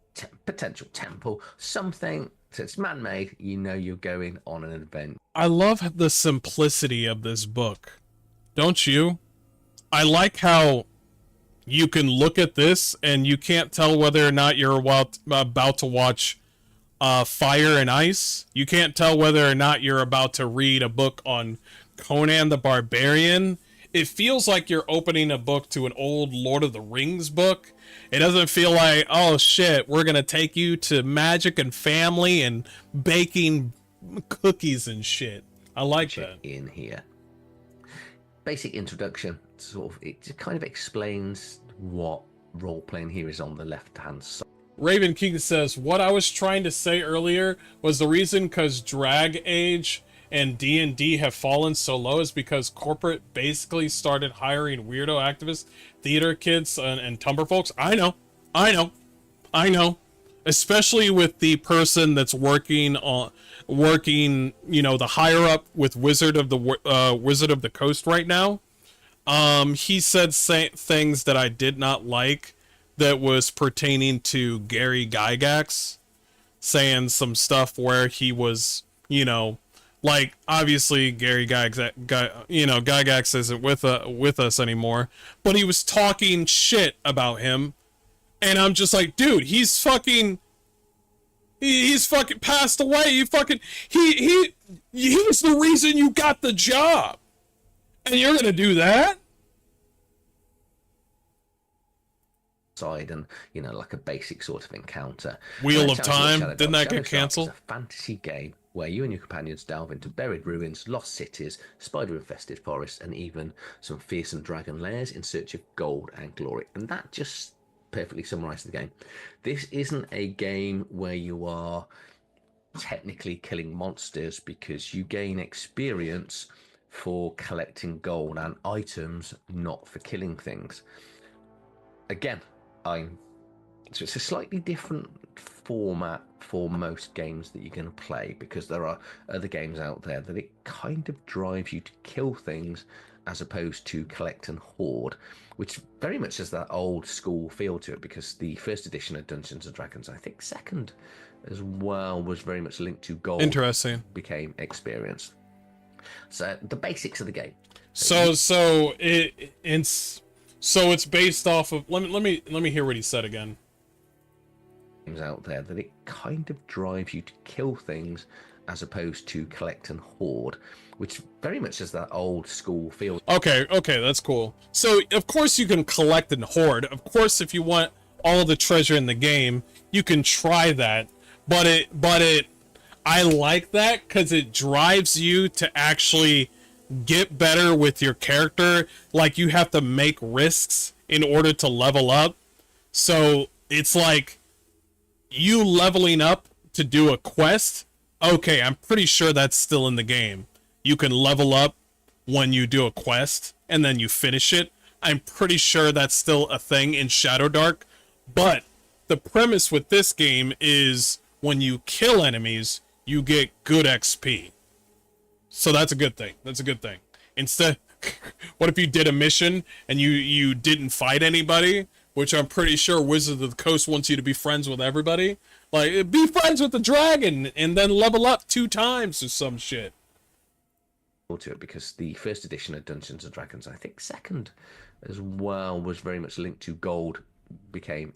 potential temple, something. So it's man-made. You know you're going on an adventure. I love the simplicity of this book. Don't you? I like how you can look at this and you can't tell whether or not you're about to watch Fire and Ice. You can't tell whether or not you're about to read a book on Conan the Barbarian. it feels like you're opening a book to an old Lord of the Rings book. It doesn't feel like, oh shit, we're gonna take you to magic and family and baking cookies and shit. I like that. In here. Basic introduction, sort of, it just kind of explains what role-playing here is on the left-hand side. Raven King says, what I was trying to say earlier was the reason because Drag Age and D&D have fallen so low is because corporate basically started hiring weirdo activists, theater kids, and Tumblr folks. I know. Especially with the person that's working, you know, the higher up with Wizard of the Coast right now. He said things that I did not like that was pertaining to Gary Gygax, saying some stuff where he was, you know, like, obviously Gary Gygax isn't with us anymore, but he was talking shit about him, and I'm just like, dude, he's fucking passed away. He's the reason you got the job, and you're gonna do that? And, you know, like a basic sort of encounter. Wheel of Time, didn't that get cancelled? It's a fantasy game where you and your companions delve into buried ruins, lost cities, spider-infested forests, and even some fearsome dragon lairs in search of gold and glory. And that just perfectly summarizes the game. This isn't a game where you are technically killing monsters, because you gain experience for collecting gold and items, not for killing things. Again, so it's a slightly different format for most games that you're going to play, because there are other games out there that it kind of drives you to kill things as opposed to collect and hoard, which very much has that old school feel to it, because the first edition of Dungeons and Dragons, I think second as well, was very much linked to gold. Interesting. Became experience. So the basics of the game. So it's based off of, let me hear what he said again. Games out there that it kind of drives you to kill things as opposed to collect and hoard, which very much has that old school feel. Okay, that's cool. So of course you can collect and hoard. Of course, if you want all the treasure in the game, you can try that. But I like that because it drives you to actually get better with your character. Like, you have to make risks in order to level up. So it's like you leveling up to do a quest. Okay, I'm pretty sure that's still in the game. You can level up when you do a quest and then you finish it. I'm pretty sure that's still a thing in Shadowdark. But the premise with this game is when you kill enemies, you get good XP. So that's a good thing. Instead, what if you did a mission and you didn't fight anybody, which I'm pretty sure Wizard of the Coast wants you to be friends with everybody. Like, be friends with the dragon and then level up 2 times or some shit. To it, because the first edition of Dungeons and Dragons, I think second as well, was very much linked to gold. Became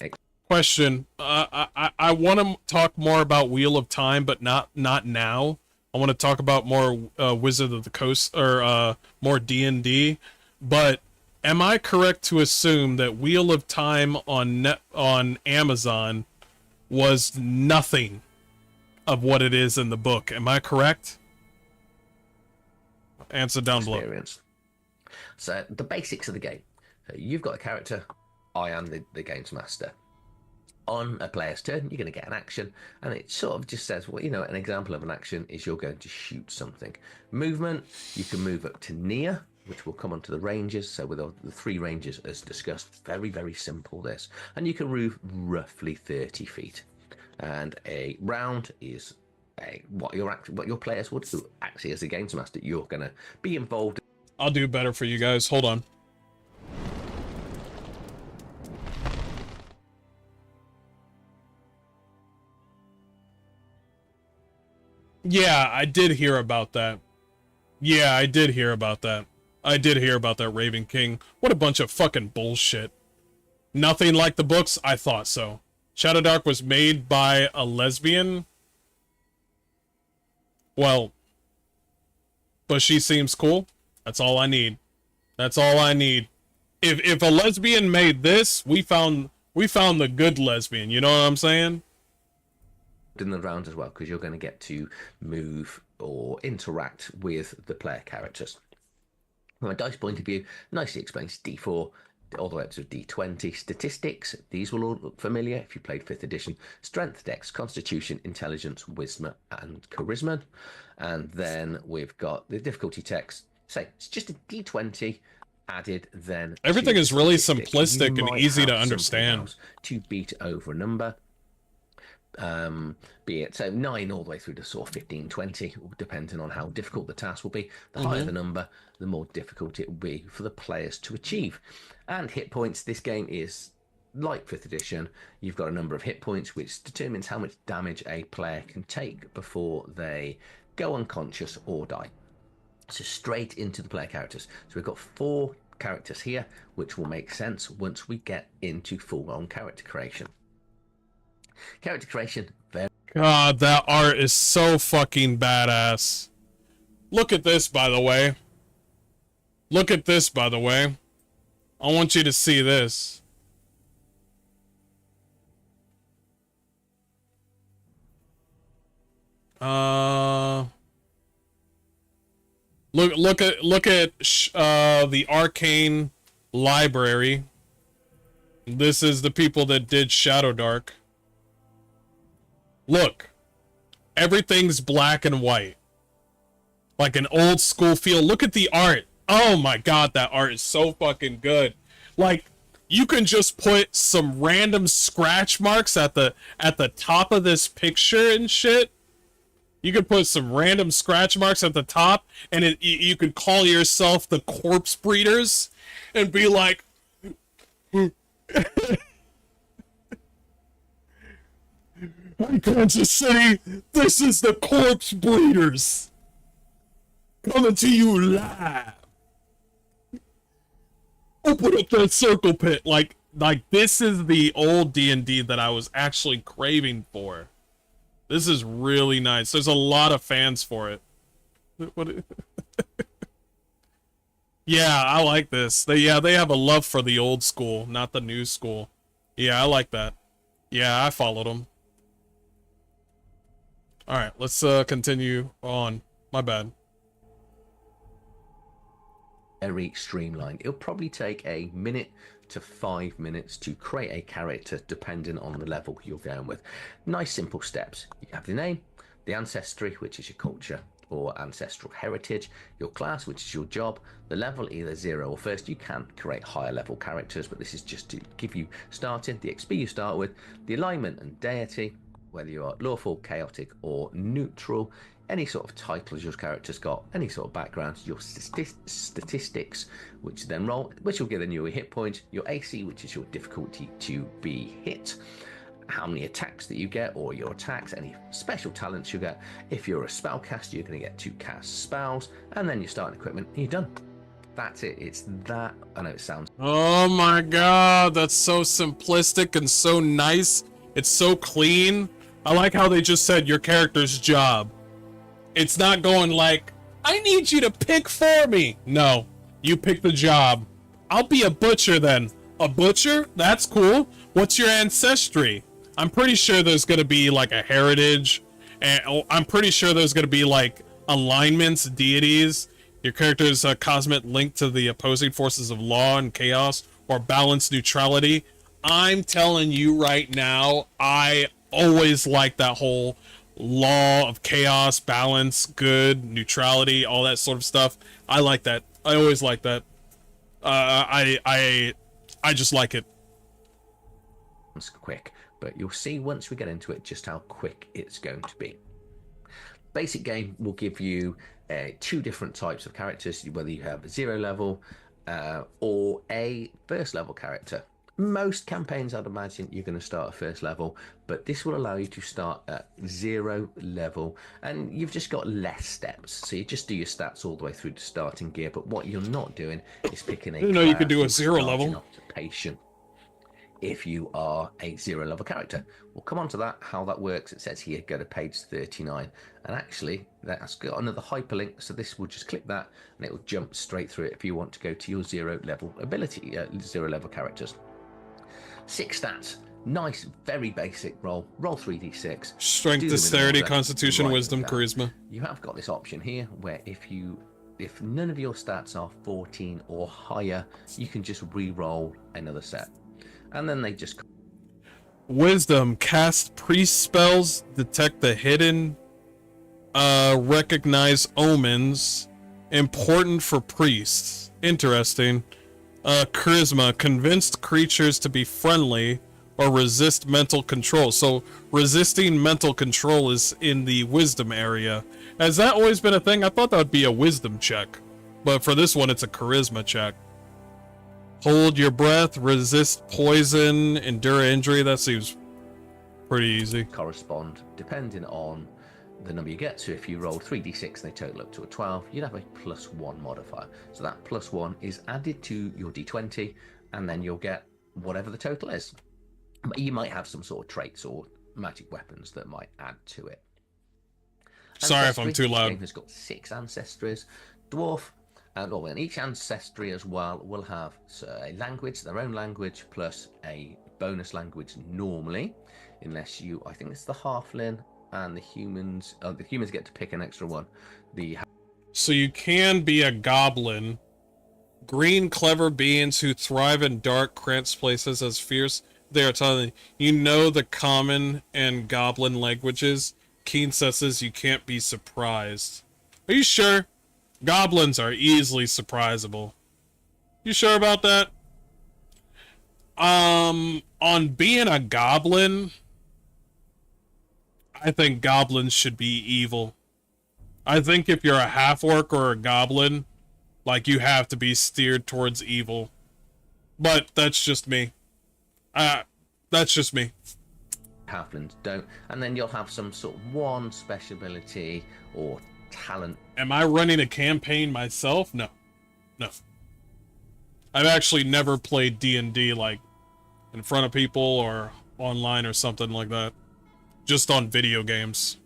question. I want to talk more about Wheel of Time, but not now. I want to talk about more Wizard of the Coast, or more D&D. But am I correct to assume that Wheel of Time on Amazon was nothing of what it is in the book? Am I correct? Answer down below. So the basics of the game. You've got a character. I am the games master. On a player's turn, you're going to get an action, and it sort of just says, well, you know, an example of an action is you're going to shoot something. Movement, you can move up to near, which will come onto the ranges. So with the 3 ranges as discussed, very, very simple this. And you can move roughly 30 feet. And a round is what your players would do. Actually, as a games master, you're going to be involved. I'll do better for you guys. Hold on. Yeah, I did hear about that. I did hear about that, Raven King. What a bunch of fucking bullshit. Nothing like the books? I thought so. Shadowdark was made by a lesbian? Well, but she seems cool. That's all I need. That's all I need. If a lesbian made this, we found the good lesbian. You know what I'm saying? In the round as well, because you're going to get to move or interact with the player characters. From a dice point of view, nicely explains D4 all the way up to D20. Statistics, these will all look familiar if you played 5th edition. Strength, Dex, Constitution, Intelligence, Wisdom, and Charisma. And then we've got the difficulty text. So it's just a D20 added then. Everything is really simplistic and easy to understand. To beat over a number. Be it so 9 all the way through to sort of 15, 20, depending on how difficult the task will be. The higher the number, the more difficult it will be for the players to achieve. And hit points, this game is like 5th edition. You've got a number of hit points which determines how much damage a player can take before they go unconscious or die. So straight into the player characters. So we've got 4 characters here, which will make sense once we get into full-on character creation. Character creation, very... God, that art is so fucking badass. Look at this, by the way. Look at this, by the way. I want you to see this. Look at the Arcane Library. This is the people that did Shadow Dark. Look, everything's black and white. Like an old school feel. Look at the art. Oh my god, that art is so fucking good. Like, you can just put some random scratch marks at the top of this picture and shit. You could put some random scratch marks at the top, and you could call yourself the Corpse Breeders and be like... Kansas City, this is the Corpse Breeders coming to you live. Open up that circle pit. Like this is the old D&D that I was actually craving for. This is really nice. There's a lot of fans for it. What? Yeah, I like this. They have a love for the old school, not the new school. Yeah, I like that. Yeah, I followed them. All right, let's continue on. My bad. Very streamlined. It'll probably take a minute to 5 minutes to create a character, depending on the level you're going with. Nice, simple steps. You have the name, the ancestry, which is your culture or ancestral heritage, your class, which is your job, the level, either 0 or 1st. You can create higher level characters, but this is just to give you starting, the XP you start with, the alignment and deity, whether you are lawful, chaotic, or neutral, any sort of titles your character's got, any sort of background, your statistics, which then roll, which will give you a hit point, your AC, which is your difficulty to be hit, how many attacks that you get, or your attacks, any special talents you get. If you're a spellcaster, you're going to get to cast spells, and then your starting equipment, and you're done. That's it. It's that. I know it sounds... Oh my god, that's so simplistic and so nice. It's so clean. I like how they just said your character's job. It's not going like, I need you to pick for me. No, you pick the job. I'll be a butcher then. A butcher? That's cool. What's your ancestry? I'm pretty sure there's going to be like a heritage. And I'm pretty sure there's going to be like alignments, deities. Your character's cosmic link to the opposing forces of law and chaos, or balanced neutrality. I'm telling you right now, I always like that whole law of chaos, balance, good, neutrality, all that sort of stuff. I like that. I always like that. I just like it. It's quick, but you'll see once we get into it just how quick it's going to be. Basic game will give you 2 different types of characters, whether you have a 0 level or a 1st level character. Most campaigns, I'd imagine, you're going to start at 1st level, but this will allow you to start at 0 level, and you've just got less steps. So you just do your stats all the way through to starting gear, but what you're not doing is picking a... I didn't know you could do a 0 level. Occupation. if you are a 0 level character. We'll come on to that, how that works. It says here, go to page 39. And actually, that's got another hyperlink. So this will just click that and it will jump straight through it if you want to go to your 0 level ability, 0 level characters. 6 stats. Nice, very basic roll. Roll 3d6. Strength, dexterity, constitution, wisdom, charisma. You have got this option here where if none of your stats are 14 or higher, you can just re-roll another set. And then they just... Wisdom, cast priest spells, detect the hidden, recognize omens, important for priests. Interesting. Charisma, convinced creatures to be friendly or resist mental control. So resisting mental control is in the wisdom area. Has that always been a thing? I thought that would be a wisdom check, but for this one it's a charisma check. Hold your breath, resist poison, endure injury. That seems pretty easy. Correspond depending on the number you get. So if you roll 3d6 and they total up to a 12, you'd have a +1 modifier. So that +1 is added to your d20 and then you'll get whatever the total is. But you might have some sort of traits or magic weapons that might add to it. Sorry if I'm too loud. This game has got 6 ancestries. Dwarf, and each ancestry as well will have a language, their own language, plus a bonus language normally, unless you, I think it's the halfling and the humans get to pick an extra one. So you can be a goblin. Green, clever beings who thrive in dark, cramped places as fierce. They are telling you know the common and goblin languages. Keen senses, you can't be surprised. Are you sure? Goblins are easily surprisable. You sure about that? On being a goblin, I think goblins should be evil. I think if you're a half-orc or a goblin, like, you have to be steered towards evil. But that's just me. That's just me. Halflings don't, and then you'll have some sort of one special ability or talent. Am I running a campaign myself? No. I've actually never played D&D, like, in front of people or online or something like that. Just on video games.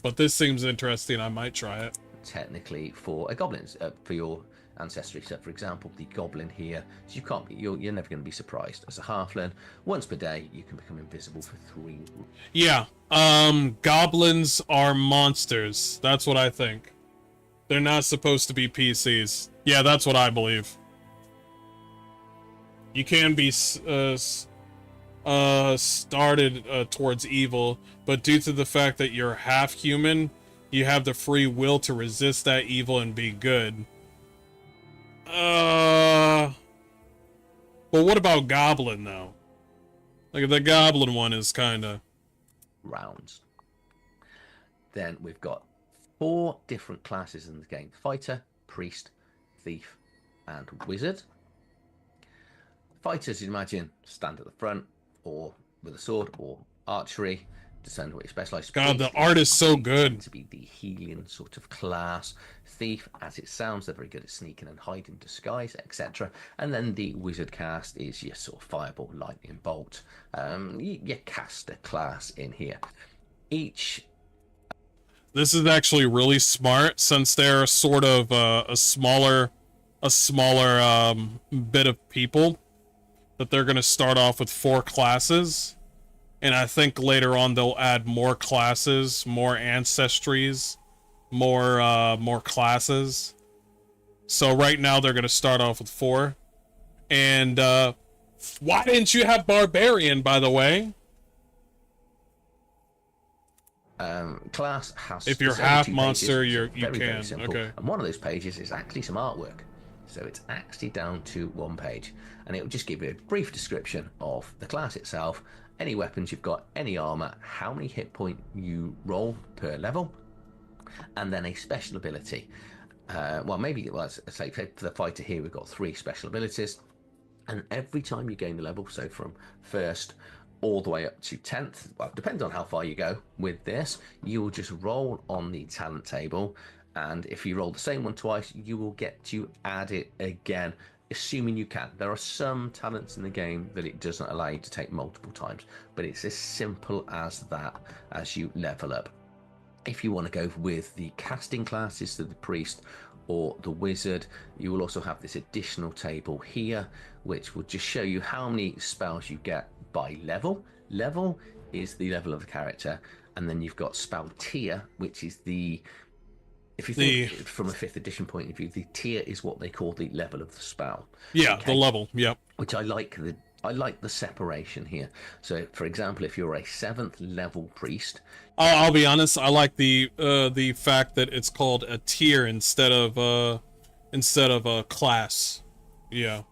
But this seems interesting, I might try it. Technically for a goblins, for your ancestry. So for example, the goblin here, so you're never going to be surprised. As a halfling, once per day you can become invisible for 3. Yeah, goblins are monsters. That's what I think. They're not supposed to be PCs. Yeah, that's what I believe. You can be started towards evil, but due to the fact that you're half human, you have the free will to resist that evil and be good. But what about Goblin, though? Like, the Goblin one is kind of... rounds. Then we've got 4 different classes in the game. Fighter, Priest, Thief, and Wizard. Fighters, you imagine, stand at the front, or with a sword, or archery, discern what you specialize. God, the art is so good. To be the healing sort of class. Thief, as it sounds, they're very good at sneaking and hiding, disguise, etc. And then the wizard cast is your sort of fireball, lightning bolt. Your caster class in here. This is actually really smart, since they're sort of a smaller bit of people, that they're going to start off with 4 classes. And I think later on they'll add more classes, more ancestries, more classes. So right now they're going to start off with 4. And why didn't you have Barbarian, by the way? Class has... If you're half monster, pages, you can. very simple. Okay. And one of those pages is actually some artwork. So it's actually down to 1 page. And it will just give you a brief description of the class itself, any weapons you've got, any armor, how many hit point you roll per level, and then a special ability. Let's say for the fighter here, we've got 3 special abilities. And every time you gain the level, so from 1st all the way up to 10th, well, depends on how far you go with this, you will just roll on the talent table. And if you roll the same one twice, you will get to add it again assuming you can. There are some talents in the game that it doesn't allow you to take multiple times, but it's as simple as that as you level up. If you want to go with the casting classes, so the priest or the wizard, you will also have this additional table here, which will just show you how many spells you get by level. Level is the level of the character, and then you've got spell tier, which is if you think from a 5th edition point of view, the tier is what they call the level of the spell. Yeah, okay. The level, yep. Which I like the separation here. So, for example, if you're a 7th level priest, I'll be honest, I like the fact that it's called a tier instead of a class. Yeah.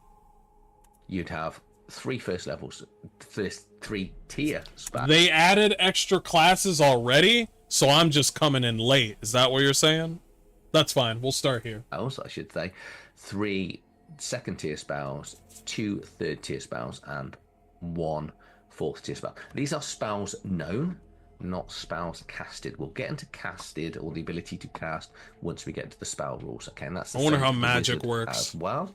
You'd have 3 first levels, first 3 tier spells. They added extra classes already, so I'm just coming in late. Is that what you're saying? That's fine. We'll start here. Also, I should say 3 2nd tier spells, 2 3rd tier spells, and 1 4th tier spell. These are spells known, not spells casted. We'll get into casted, or the ability to cast, once we get to the spell rules. Okay, and that's. I wonder how magic works as well.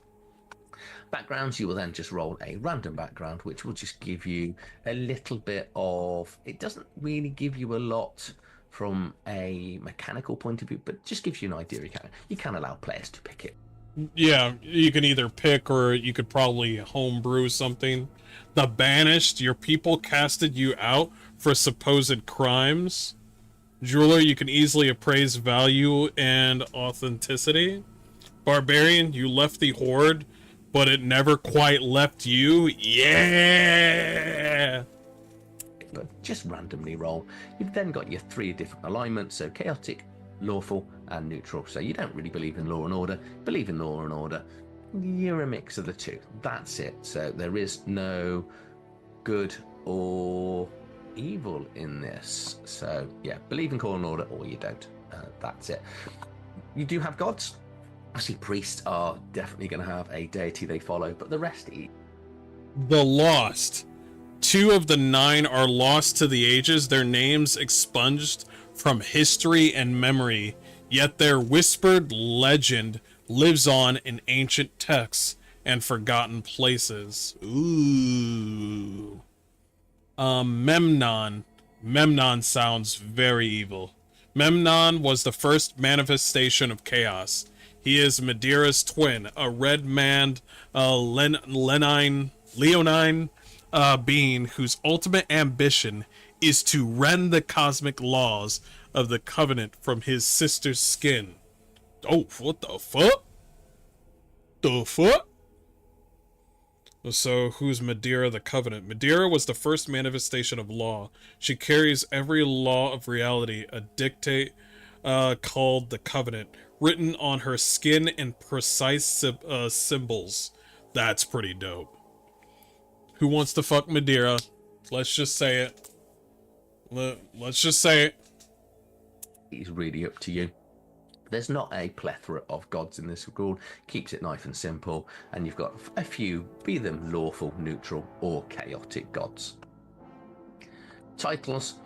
Backgrounds, you will then just roll a random background, which will just give you a little bit of. It doesn't really give you a lot from a mechanical point of view, but just gives you an idea. You can allow players to pick it. Yeah, you can either pick, or you could probably homebrew something. The Banished, your people casted you out for supposed crimes. Jeweler, you can easily appraise value and authenticity. Barbarian, you left the Horde, but it never quite left you. Yeah! But just randomly roll. You've then got your 3 different alignments, so chaotic, lawful, and neutral. So you don't really believe in law and order, believe in law and order. You're a mix of the two. That's it. So there is no good or evil in this. So yeah, believe in law and order, or you don't. That's it. You do have gods. Obviously, priests are definitely going to have a deity they follow, but the rest eat. The Lost. 2 of the 9 are lost to the ages, their names expunged from history and memory, yet their whispered legend lives on in ancient texts and forgotten places. Ooh. Memnon. Memnon sounds very evil. Memnon was the first manifestation of chaos. He is Madeira's twin, a red-manned leonine being whose ultimate ambition is to rend the cosmic laws of the Covenant from his sister's skin. Oh, what the fuck? The fuck? So, who's Madeira the Covenant? Madeira was the first manifestation of law. She carries every law of reality, a dictate called the Covenant, written on her skin in precise symbols. That's pretty dope. Who wants to fuck Madeira? Let's just say it. Let's just say it. It's really up to you. There's not a plethora of gods in this world. Keeps it nice and simple, and you've got a few, be them lawful, neutral, or chaotic gods. Titles.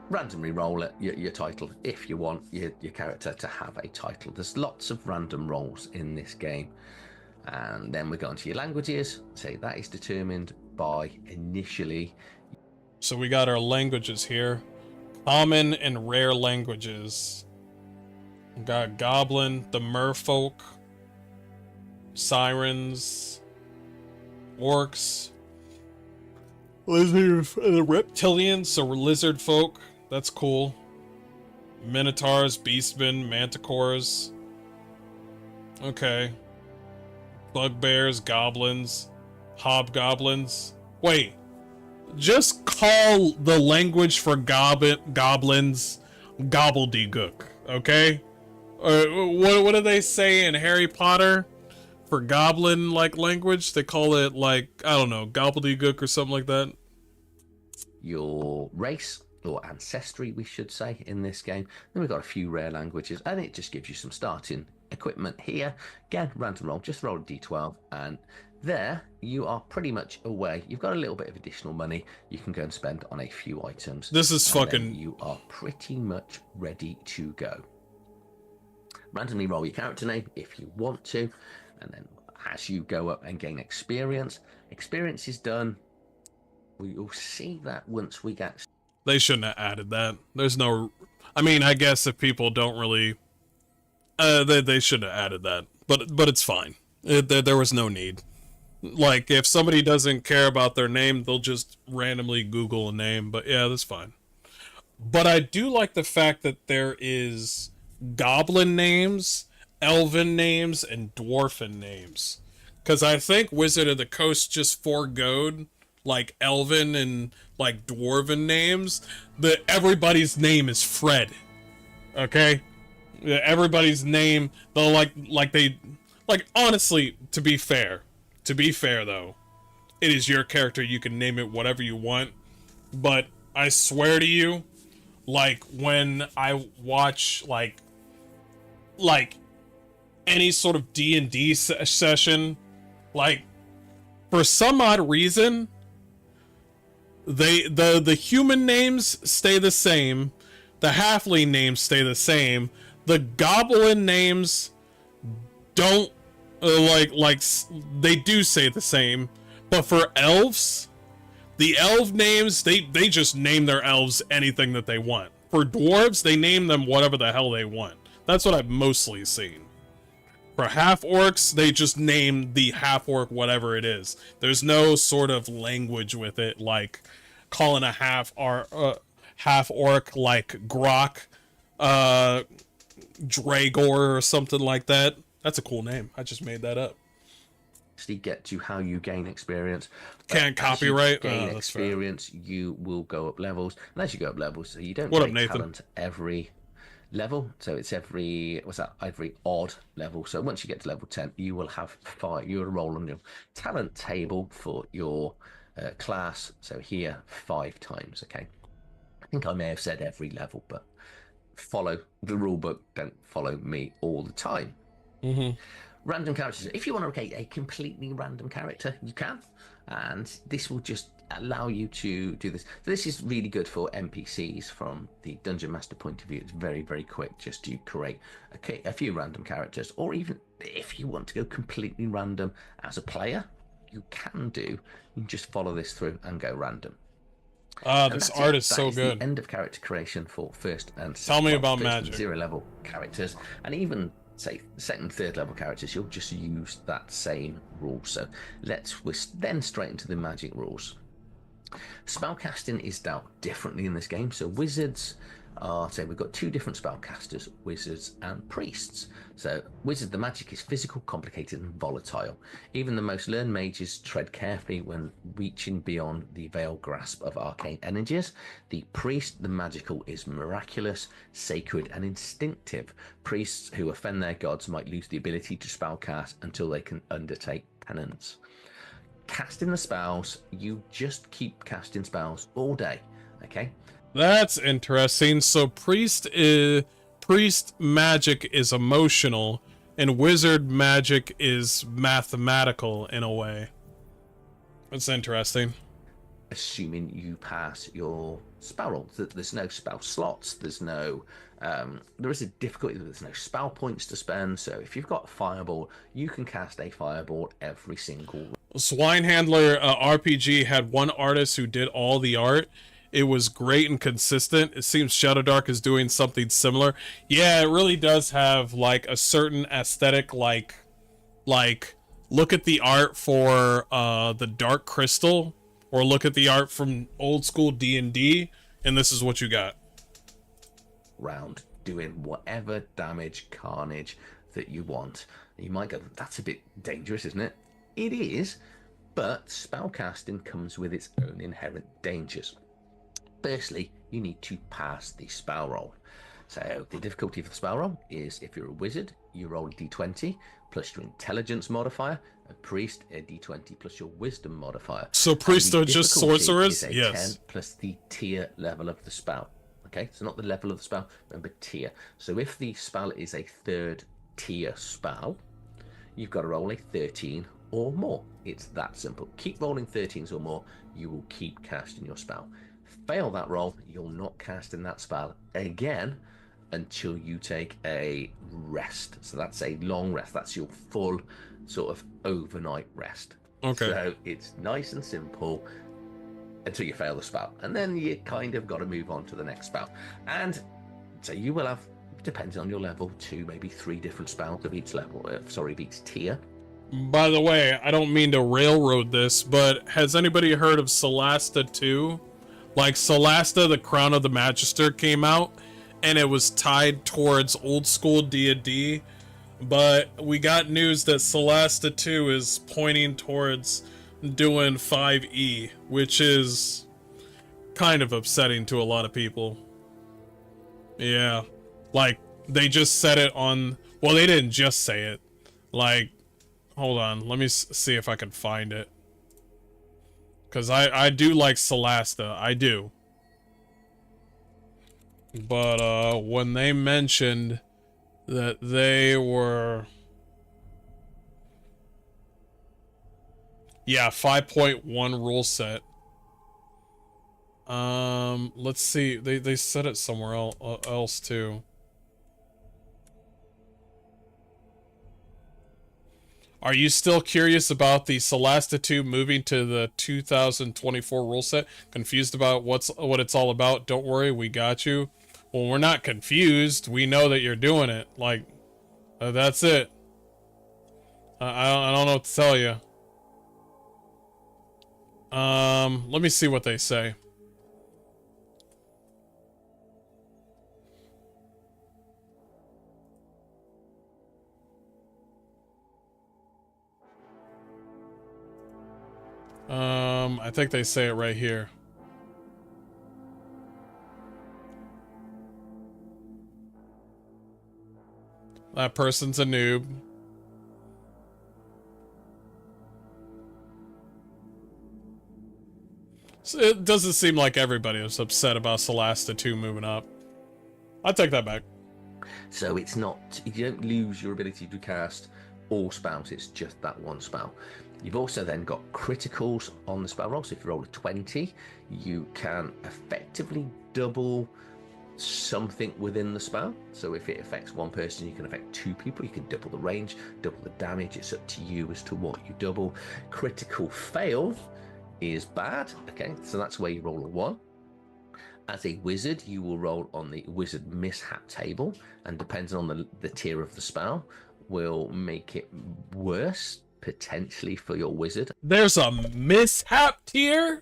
Randomly roll it, your title if you want your character to have a title. There's lots of random rolls in this game. And then we go on to your languages. Say that is determined by initially. So we got our languages here. Common and rare languages. We got Goblin, the Merfolk, Sirens, Orcs, Lizard, the Reptilians, so we're lizard folk. That's cool. Minotaurs, Beastmen, Manticores. Okay. Bugbears, Goblins, Hobgoblins. Wait. Just call the language for goblins gobbledygook, okay? What do they say in Harry Potter for goblin-like language? They call it, like, I don't know, gobbledygook or something like that. Your race, or ancestry, we should say, in this game. Then we've got a few rare languages, and it just gives you some starting equipment here. Again, random roll, just roll a d12, and there you are pretty much away. You've got a little bit of additional money you can go and spend on a few items. This is fucking... You are pretty much ready to go. Randomly roll your character name if you want to, and then as you go up and gain experience. Experience is done. We'll see that once we get... They shouldn't have added that. There's no... I mean, I guess if people don't really... they should have added that. But it's fine. There was no need. Like, if somebody doesn't care about their name, they'll just randomly Google a name. But yeah, that's fine. But I do like the fact that there is goblin names, elven names, and dwarven names. Because I think Wizard of the Coast just foregoed, like, elven and, like, dwarven names. Everybody's name is Fred. Okay? Everybody's name, they'll, like, honestly, to be fair, though, it is your character, you can name it whatever you want, but I swear to you, like, when I watch, like, any sort of D&D session, like, for some odd reason, the human names stay the same, the halfling names stay the same, the goblin names don't, they do say the same, but for elves, the elf names, they just name their elves anything that they want. For dwarves, they name them whatever the hell they want. That's what I've mostly seen. For half-orcs, they just name the half-orc whatever it is. There's no sort of language with it, like calling a half-orc like Grok, Dragor, or something like that. That's a cool name. I just made that up. Get to how you gain experience. Can't copyright. Gain experience, you will go up levels, and as you go up levels, so you don't what get up, Nathan? talent every level. So it's every odd level. So once you get to level 10, you will have 5. You will roll on your talent table for your class. So here 5 times. Okay. I think I may have said every level, but follow the rule book. Don't follow me all the time. Mm-hmm. Random characters. If you want to create a completely random character, you can, and this will just allow you to do this. So this is really good for NPCs from the Dungeon Master point of view. It's very, very quick just to create a few random characters, or even if you want to go completely random as a player, you can do. You can just follow this through and go random. This art is so good. The end of character creation for first and tell me about magic. 0 level characters, and even say second, third level characters, you'll just use that same rule. So we're then straight into the magic rules. Spellcasting is dealt differently in this game. So wizards are, say we've got 2 different spellcasters, wizards and priests. So wizard, the magic is physical, complicated and volatile. Even the most learned mages tread carefully when reaching beyond the veiled grasp of arcane energies. The priest, the magical, is miraculous, sacred and instinctive. Priests who offend their gods might lose the ability to spellcast until they can undertake penance. Casting the spells, you just keep casting spells all day. Okay. That's interesting. So priest magic is emotional, and wizard magic is mathematical in a way. That's interesting. Assuming you pass your spell roll, there's no spell slots. There's no. There is a difficulty. There's no spell points to spend. So if you've got a fireball, you can cast a fireball every single. Swine Handler RPG had one artist who did all the art. It was great and consistent. It seems Shadow Dark is doing something similar. Yeah, it really does have like a certain aesthetic. Like look at the art for the Dark Crystal, or look at the art from old school D&D, and this is what you got. Round doing whatever damage, carnage that you want. You might go, that's a bit dangerous, isn't it? It is, but spellcasting comes with its own inherent dangers. Firstly, you need to pass the spell roll. So the difficulty for the spell roll is, if you're a wizard, you roll a d20 plus your intelligence modifier. A priest, a d20 plus your wisdom modifier. So priests are just sorcerers? Is a yes. 10 plus the tier level of the spell. Okay, so not the level of the spell, remember tier. So if the spell is a 3rd tier spell, you've got to roll a 13 or more. It's that simple. Keep rolling 13s or more, you will keep casting your spell. Fail that roll, you're not casting that spell again until you take a rest. So that's a long rest. That's your full sort of overnight rest. Okay. So it's nice and simple until you fail the spell. And then you kind of got to move on to the next spell. And so you will have, depending on your level, 2, maybe 3 different spells of each level, of each tier. By the way, I don't mean to railroad this, but has anybody heard of Solasta 2? Like, Solasta, the Crown of the Magister came out, and it was tied towards old school D&D, but we got news that Solasta 2 is pointing towards doing 5e, which is kind of upsetting to a lot of people. Yeah, like, they just said it on... Well, they didn't just say it. Like, hold on, let me see if I can find it. Because I do like Solasta, I do. But, when they mentioned that they were... Yeah, 5.1 rule set. Let's see, they said it somewhere else too. Are you still curious about the Solasta 2 moving to the 2024 rule set? Confused about what it's all about? Don't worry, we got you. Well, we're not confused. We know that you're doing it. Like, that's it. I don't know what to tell you. Let me see what they say. I think they say it right here. That person's a noob. So it doesn't seem like everybody is upset about Solasta 2 moving up. I take that back. So it's not, you don't lose your ability to cast all spells, it's just that one spell. You've also then got criticals on the spell roll. So if you roll a 20, you can effectively double something within the spell. So if it affects one person, you can affect 2 people. You can double the range, double the damage. It's up to you as to what you double. Critical fail is bad. Okay, so that's where you roll a 1. As a wizard, you will roll on the wizard mishap table, and depending on the tier of the spell, will make it worse potentially for your wizard. There's a mishap tier?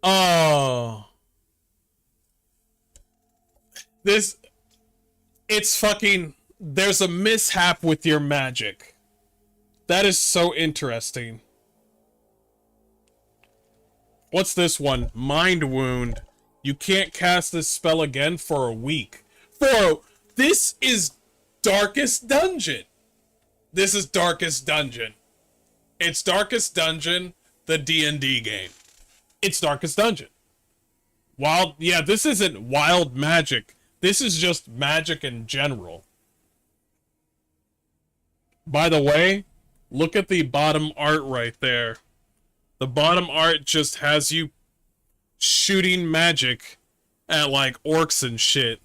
Oh. It's fucking, there's a mishap with your magic. That is so interesting. What's this one? Mind Wound. You can't cast this spell again for a week. This is Darkest Dungeon. This is Darkest Dungeon. It's Darkest Dungeon, the D&D game. It's Darkest Dungeon. Yeah, this isn't wild magic. This is just magic in general. By the way, look at the bottom art right there. The bottom art just has you shooting magic at, like, orcs and shit.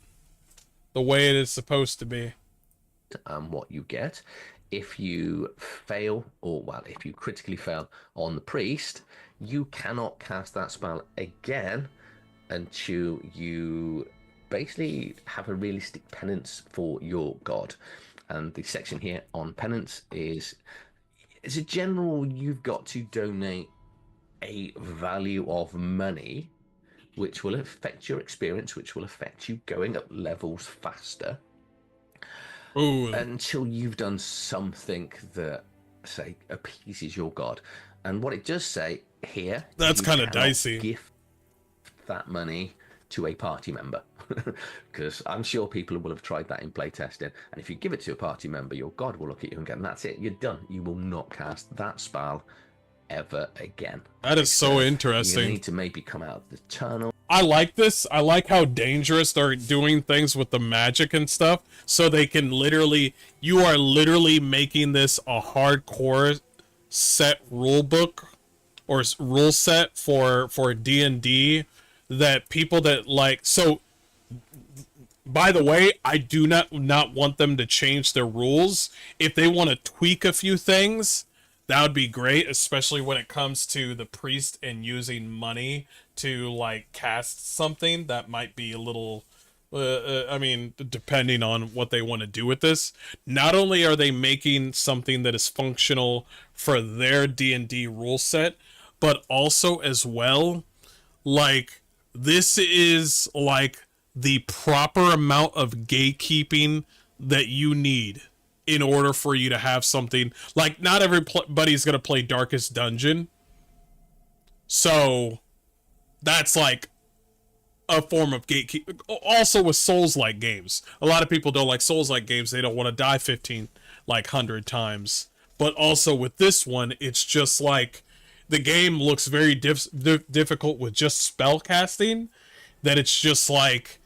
The way it is supposed to be. What you get. If you fail, if you critically fail on the priest, you cannot cast that spell again until you basically have a realistic penance for your god. And the section here on penance is, as a general, you've got to donate a value of money, which will affect your experience, which will affect you going up levels faster. Ooh. Until you've done something that, say, appeases your god. And what it does say here, that's kind of dicey. Gift that money to a party member, because I'm sure people will have tried that in playtesting. And if you give it to a party member, your god will look at you and go, "That's it, you're done. You will not cast that spell ever again." That is so interesting. You need to maybe come out of the tunnel. I like this. I like how dangerous they're doing things with the magic and stuff, so they can you are literally making this a hardcore set rule book or rule set for D&D that people that like, so by the way, I do not want them to change their rules. If they want to tweak a few things, that would be great, especially when it comes to the priest and using money to like cast something that might be a little I mean, depending on what they want to do with this. Not only are they making something that is functional for their D&D rule set, but also as well, like, this is like the proper amount of gatekeeping that you need in order for you to have something. Like, not everybody's going to play Darkest Dungeon. So, that's like a form of gatekeeping. Also with Souls-like games. A lot of people don't like Souls-like games. They don't want to die 100 times. But also with this one, it's just like the game looks very difficult with just spell casting, that it's just like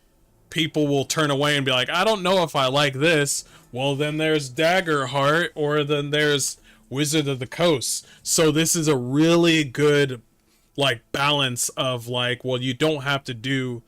people will turn away and be like, I don't know if I like this. Well, then there's Daggerheart, or then there's Wizard of the Coast. So this is a really good like balance of like, well, you don't have to do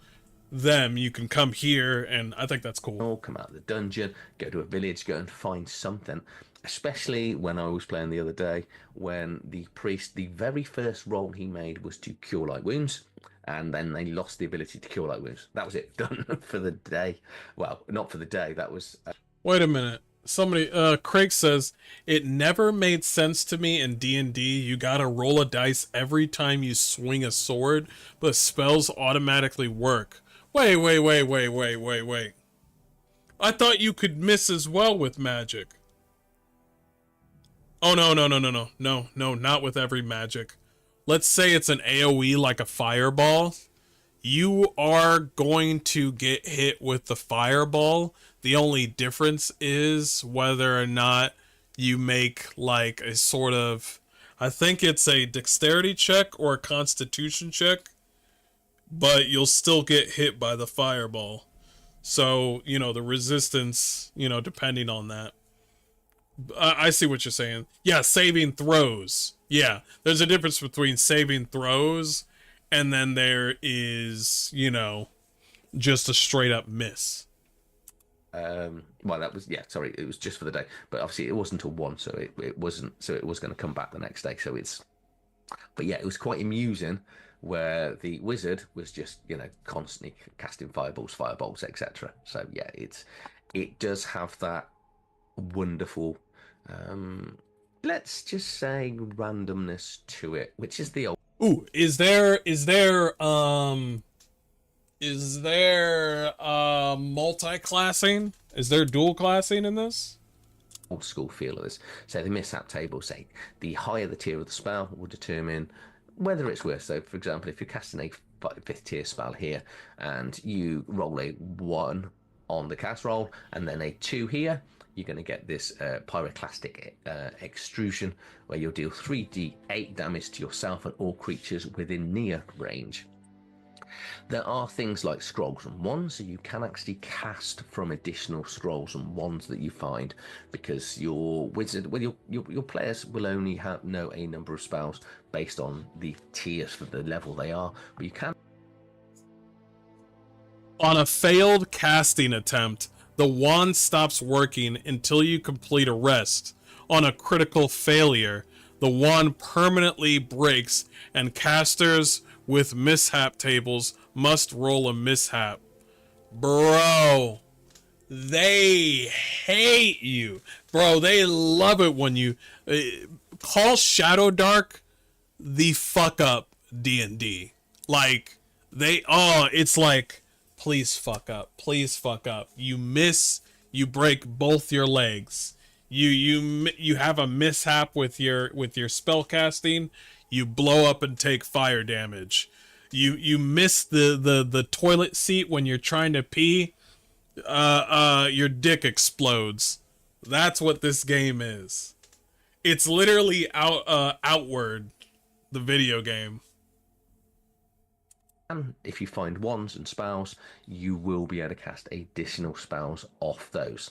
them, you can come here, and I think that's cool. Or come out of the dungeon, go to a village, go and find something. Especially when I was playing the other day, when the priest, the very first roll he made was to cure light wounds, and then they lost the ability to cure light wounds. That was it, done for the day. Well, not for the day, that was... Wait a minute. Somebody, Craig says, it never made sense to me in D&D. You gotta roll a dice every time you swing a sword, but spells automatically work. Wait. I thought you could miss as well with magic. Oh, no, not with every magic. Let's say it's an AoE like a fireball. You are going to get hit with the fireball. The only difference is whether or not you make like a sort of, I think it's a dexterity check or a constitution check, but you'll still get hit by the fireball. So, you know, the resistance, you know, depending on that. I see what you're saying. Yeah, saving throws. Yeah, there's a difference between saving throws and then there is, you know, just a straight up miss. Well, that was, yeah, sorry, it was just for the day, but obviously it wasn't until 1, so it wasn't, so it was going to come back the next day. So it's, but yeah, it was quite amusing where the wizard was just, you know, constantly casting fireballs, etc. So yeah, it does have that wonderful, let's just say, randomness to it, which is the old... Ooh, is there multi-classing? Is there dual classing in this? Old school feel of this. So the mishap table, say the higher the tier of the spell will determine whether it's worth. So for example, if you're casting a 5th tier spell here and you roll a 1 on the cast roll and then a 2 here, you're going to get this pyroclastic extrusion where you'll deal 3d8 damage to yourself and all creatures within near range. There are things like scrolls and wands, so you can actually cast from additional scrolls and wands that you find, because your wizard, well, your players will only know a number of spells based on the tiers for the level they are, but you can... On a failed casting attempt, the wand stops working until you complete a rest. On a critical failure, the wand permanently breaks and casters with mishap tables must roll a mishap. Bro, they hate you. Bro, they love it when you call Shadow Dark the fuck up D&D. Like, it's like, please fuck up. Please fuck up. You miss, you break both your legs. You have a mishap with your spell casting. You blow up and take fire damage. You miss the toilet seat when you're trying to pee. Your dick explodes. That's what this game is. It's literally Outward, the video game. And if you find wands and spells, you will be able to cast additional spells off those.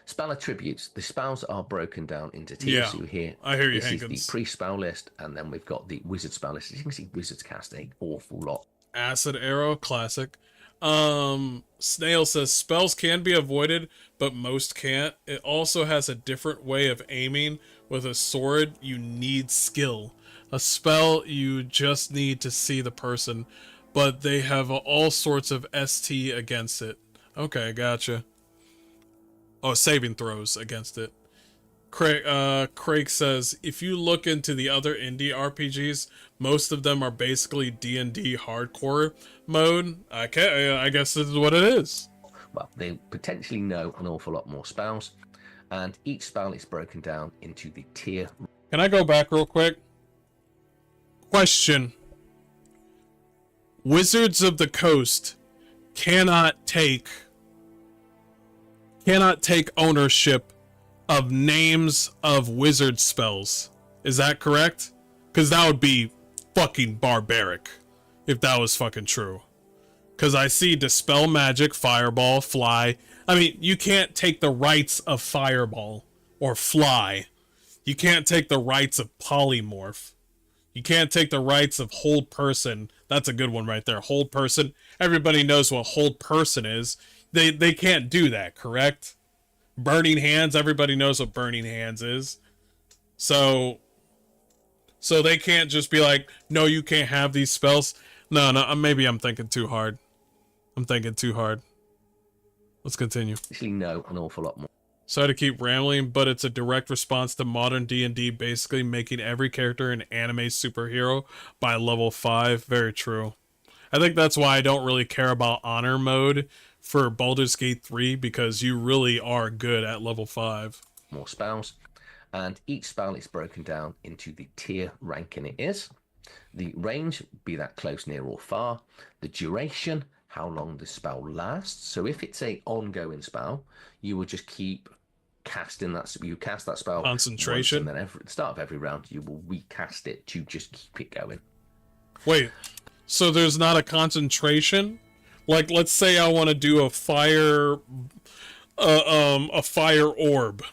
Spell attributes. The spells are broken down into tiers. Yeah, So I hear you, this Hankins. is the priest spell list, and then we've got the wizard spell list. As you can see, wizards cast an awful lot. Acid Arrow, classic. Snail says spells can be avoided, but most can't. It also has a different way of aiming. With a sword, you need skill. A spell, you just need to see the person, but they have all sorts of ST against it. Okay, gotcha. Oh, saving throws against it. Craig says, if you look into the other indie RPGs, most of them are basically D&D hardcore mode. I guess this is what it is. Well, they potentially know an awful lot more spells, and each spell is broken down into the tier. Can I go back real quick? Question. Wizards of the Coast cannot take ownership of names of wizard spells. Is that correct? Because that would be fucking barbaric if that was fucking true. Because I see Dispel Magic, Fireball, Fly. I mean, you can't take the rights of Fireball or Fly. You can't take the rights of Polymorph. You can't take the rights of Hold Person. That's a good one right there. Hold Person. Everybody knows what Hold Person is. They can't do that, correct? Burning Hands, everybody knows what Burning Hands is. So they can't just be like, no, you can't have these spells. No, maybe I'm thinking too hard. Let's continue. Actually know an awful lot more. Sorry to keep rambling, but it's a direct response to modern D&D basically making every character an anime superhero by level 5. Very true. I think that's why I don't really care about honor mode for Baldur's Gate 3, because you really are good at level 5. More spells, and each spell is broken down into the tier ranking it is. The range, be that close, near, or far. The duration, how long the spell lasts. So if it's a ongoing spell, you will just keep casting that. You cast that spell concentration, once, and then at the start of every round, you will recast it to just keep it going. Wait, so there's not a concentration? Like, let's say I want to do a fire orb,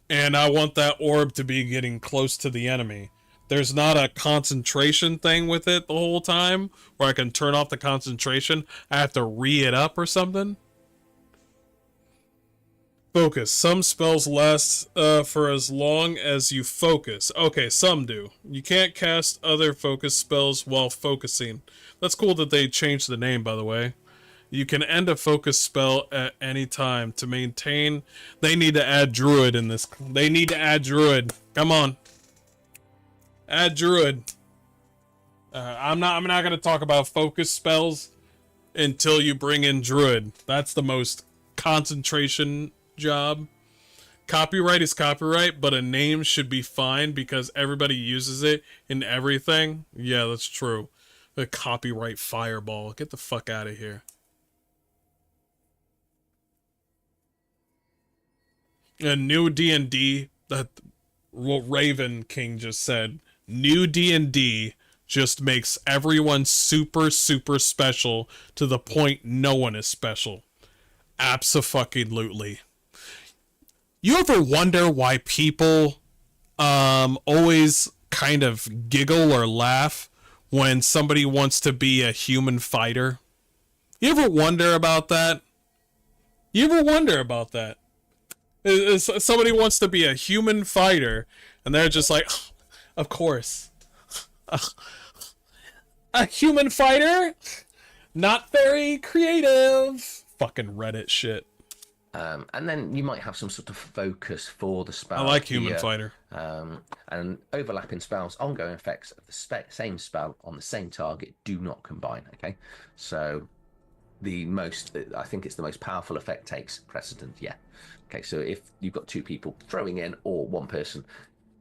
and I want that orb to be getting close to the enemy. There's not a concentration thing with it the whole time, where I can turn off the concentration. I have to re it up or something. Focus. Some spells last for as long as you focus. Okay, some do. You can't cast other focus spells while focusing. That's cool that they changed the name, by the way. You can end a focus spell at any time. To maintain, they need to add Druid in this. They need to add Druid. Come on. Add Druid. I'm not going to talk about focus spells until you bring in Druid. That's the most concentration job. Copyright is copyright, but a name should be fine because everybody uses it in everything. Yeah, that's true. The copyright Fireball. Get the fuck out of here. A new D&D, that what Raven King just said. New D&D just makes everyone super, super special to the point no one is special. Abso-fucking-lutely. You ever wonder why people always kind of giggle or laugh when somebody wants to be a human fighter? You ever wonder about that? Somebody wants to be a human fighter, and they're just like, oh, of course. A human fighter? Not very creative. Fucking Reddit shit. And then you might have some sort of focus for the spell. I like human fighter. And overlapping spells, ongoing effects of the same spell on the same target do not combine. Okay, so I think it's the most powerful effect takes precedent. Yeah. Okay, so if you've got two people throwing in, or one person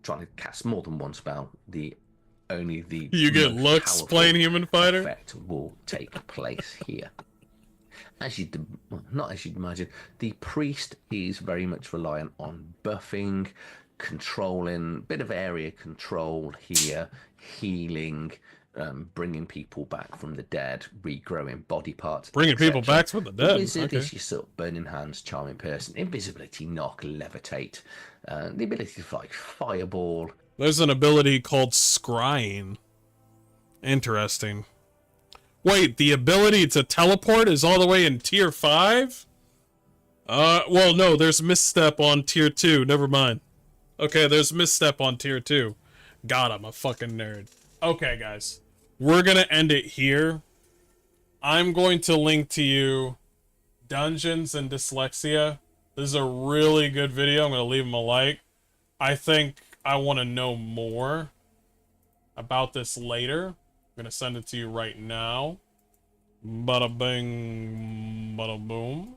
trying to cast more than one spell, only the you get looks playing human fighter effect will take place here. Not as you'd imagine, the priest is very much reliant on buffing, controlling, bit of area control here, healing, bringing people back from the dead, regrowing body parts. Bringing people back from the dead. The wizard is your sort of burning hands, charming person, invisibility, knock, levitate, the ability to like fireball. There's an ability called scrying. Interesting. Wait, the ability to teleport is all the way in tier 5? Well, no, there's misstep on tier 2. Never mind. Okay, there's misstep on tier 2. God, I'm a fucking nerd. Okay, guys. We're gonna end it here. I'm going to link to you Dungeons and Dyslexia. This is a really good video. I'm gonna leave him a like. I think I want to know more about this later. I'm gonna send it to you right now. Bada bing, bada boom.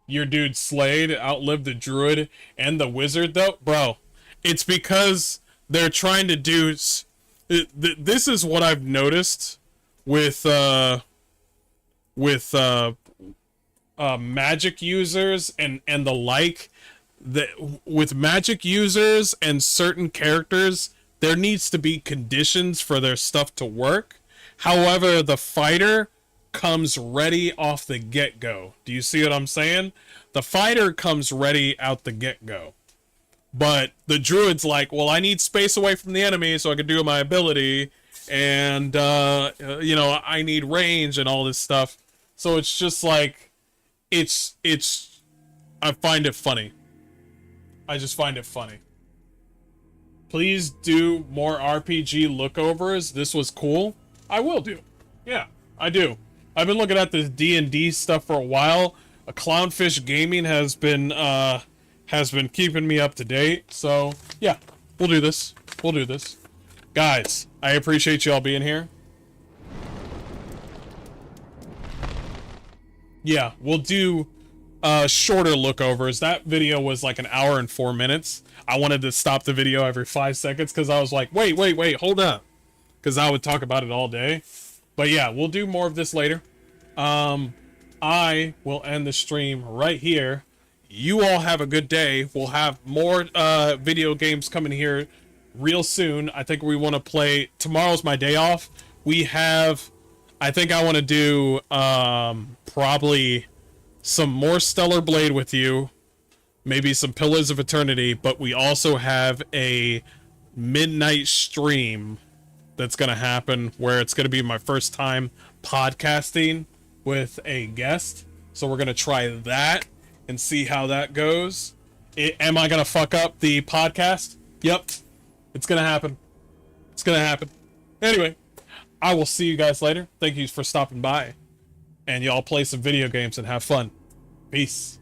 Your dude Slade outlived the druid and the wizard, though, bro. It's because they're trying to do. This is what I've noticed with magic users and the like. That with magic users and certain characters, there needs to be conditions for their stuff to work. However, the fighter comes ready off the get-go. Do you see what I'm saying? The fighter comes ready out the get-go. But the druid's like, well, I need space away from the enemy so I can do my ability. And, you know, I need range and all this stuff. So it's just like, I find it funny. I just find it funny. Please do more RPG lookovers. This was cool. I will do. Yeah, I do. I've been looking at this D&D stuff for a while. Clownfish Gaming has been keeping me up to date. So, yeah, we'll do this. We'll do this. Guys, I appreciate y'all being here. Yeah, we'll do shorter lookovers. That video was like an hour and 4 minutes. I wanted to stop the video every 5 seconds because I was like, wait, hold up. Because I would talk about it all day. But yeah, we'll do more of this later. I will end the stream right here. You all have a good day. We'll have more video games coming here real soon. I think we want to play. Tomorrow's my day off. We have, I think I want to do probably some more Stellar Blade with you. Maybe some Pillars of Eternity. But we also have a midnight stream that's going to happen where it's going to be my first time podcasting with a guest. So we're going to try that and see how that goes. Am I going to fuck up the podcast? Yep. It's going to happen. It's going to happen. Anyway, I will see you guys later. Thank you for stopping by. And y'all play some video games and have fun. Peace.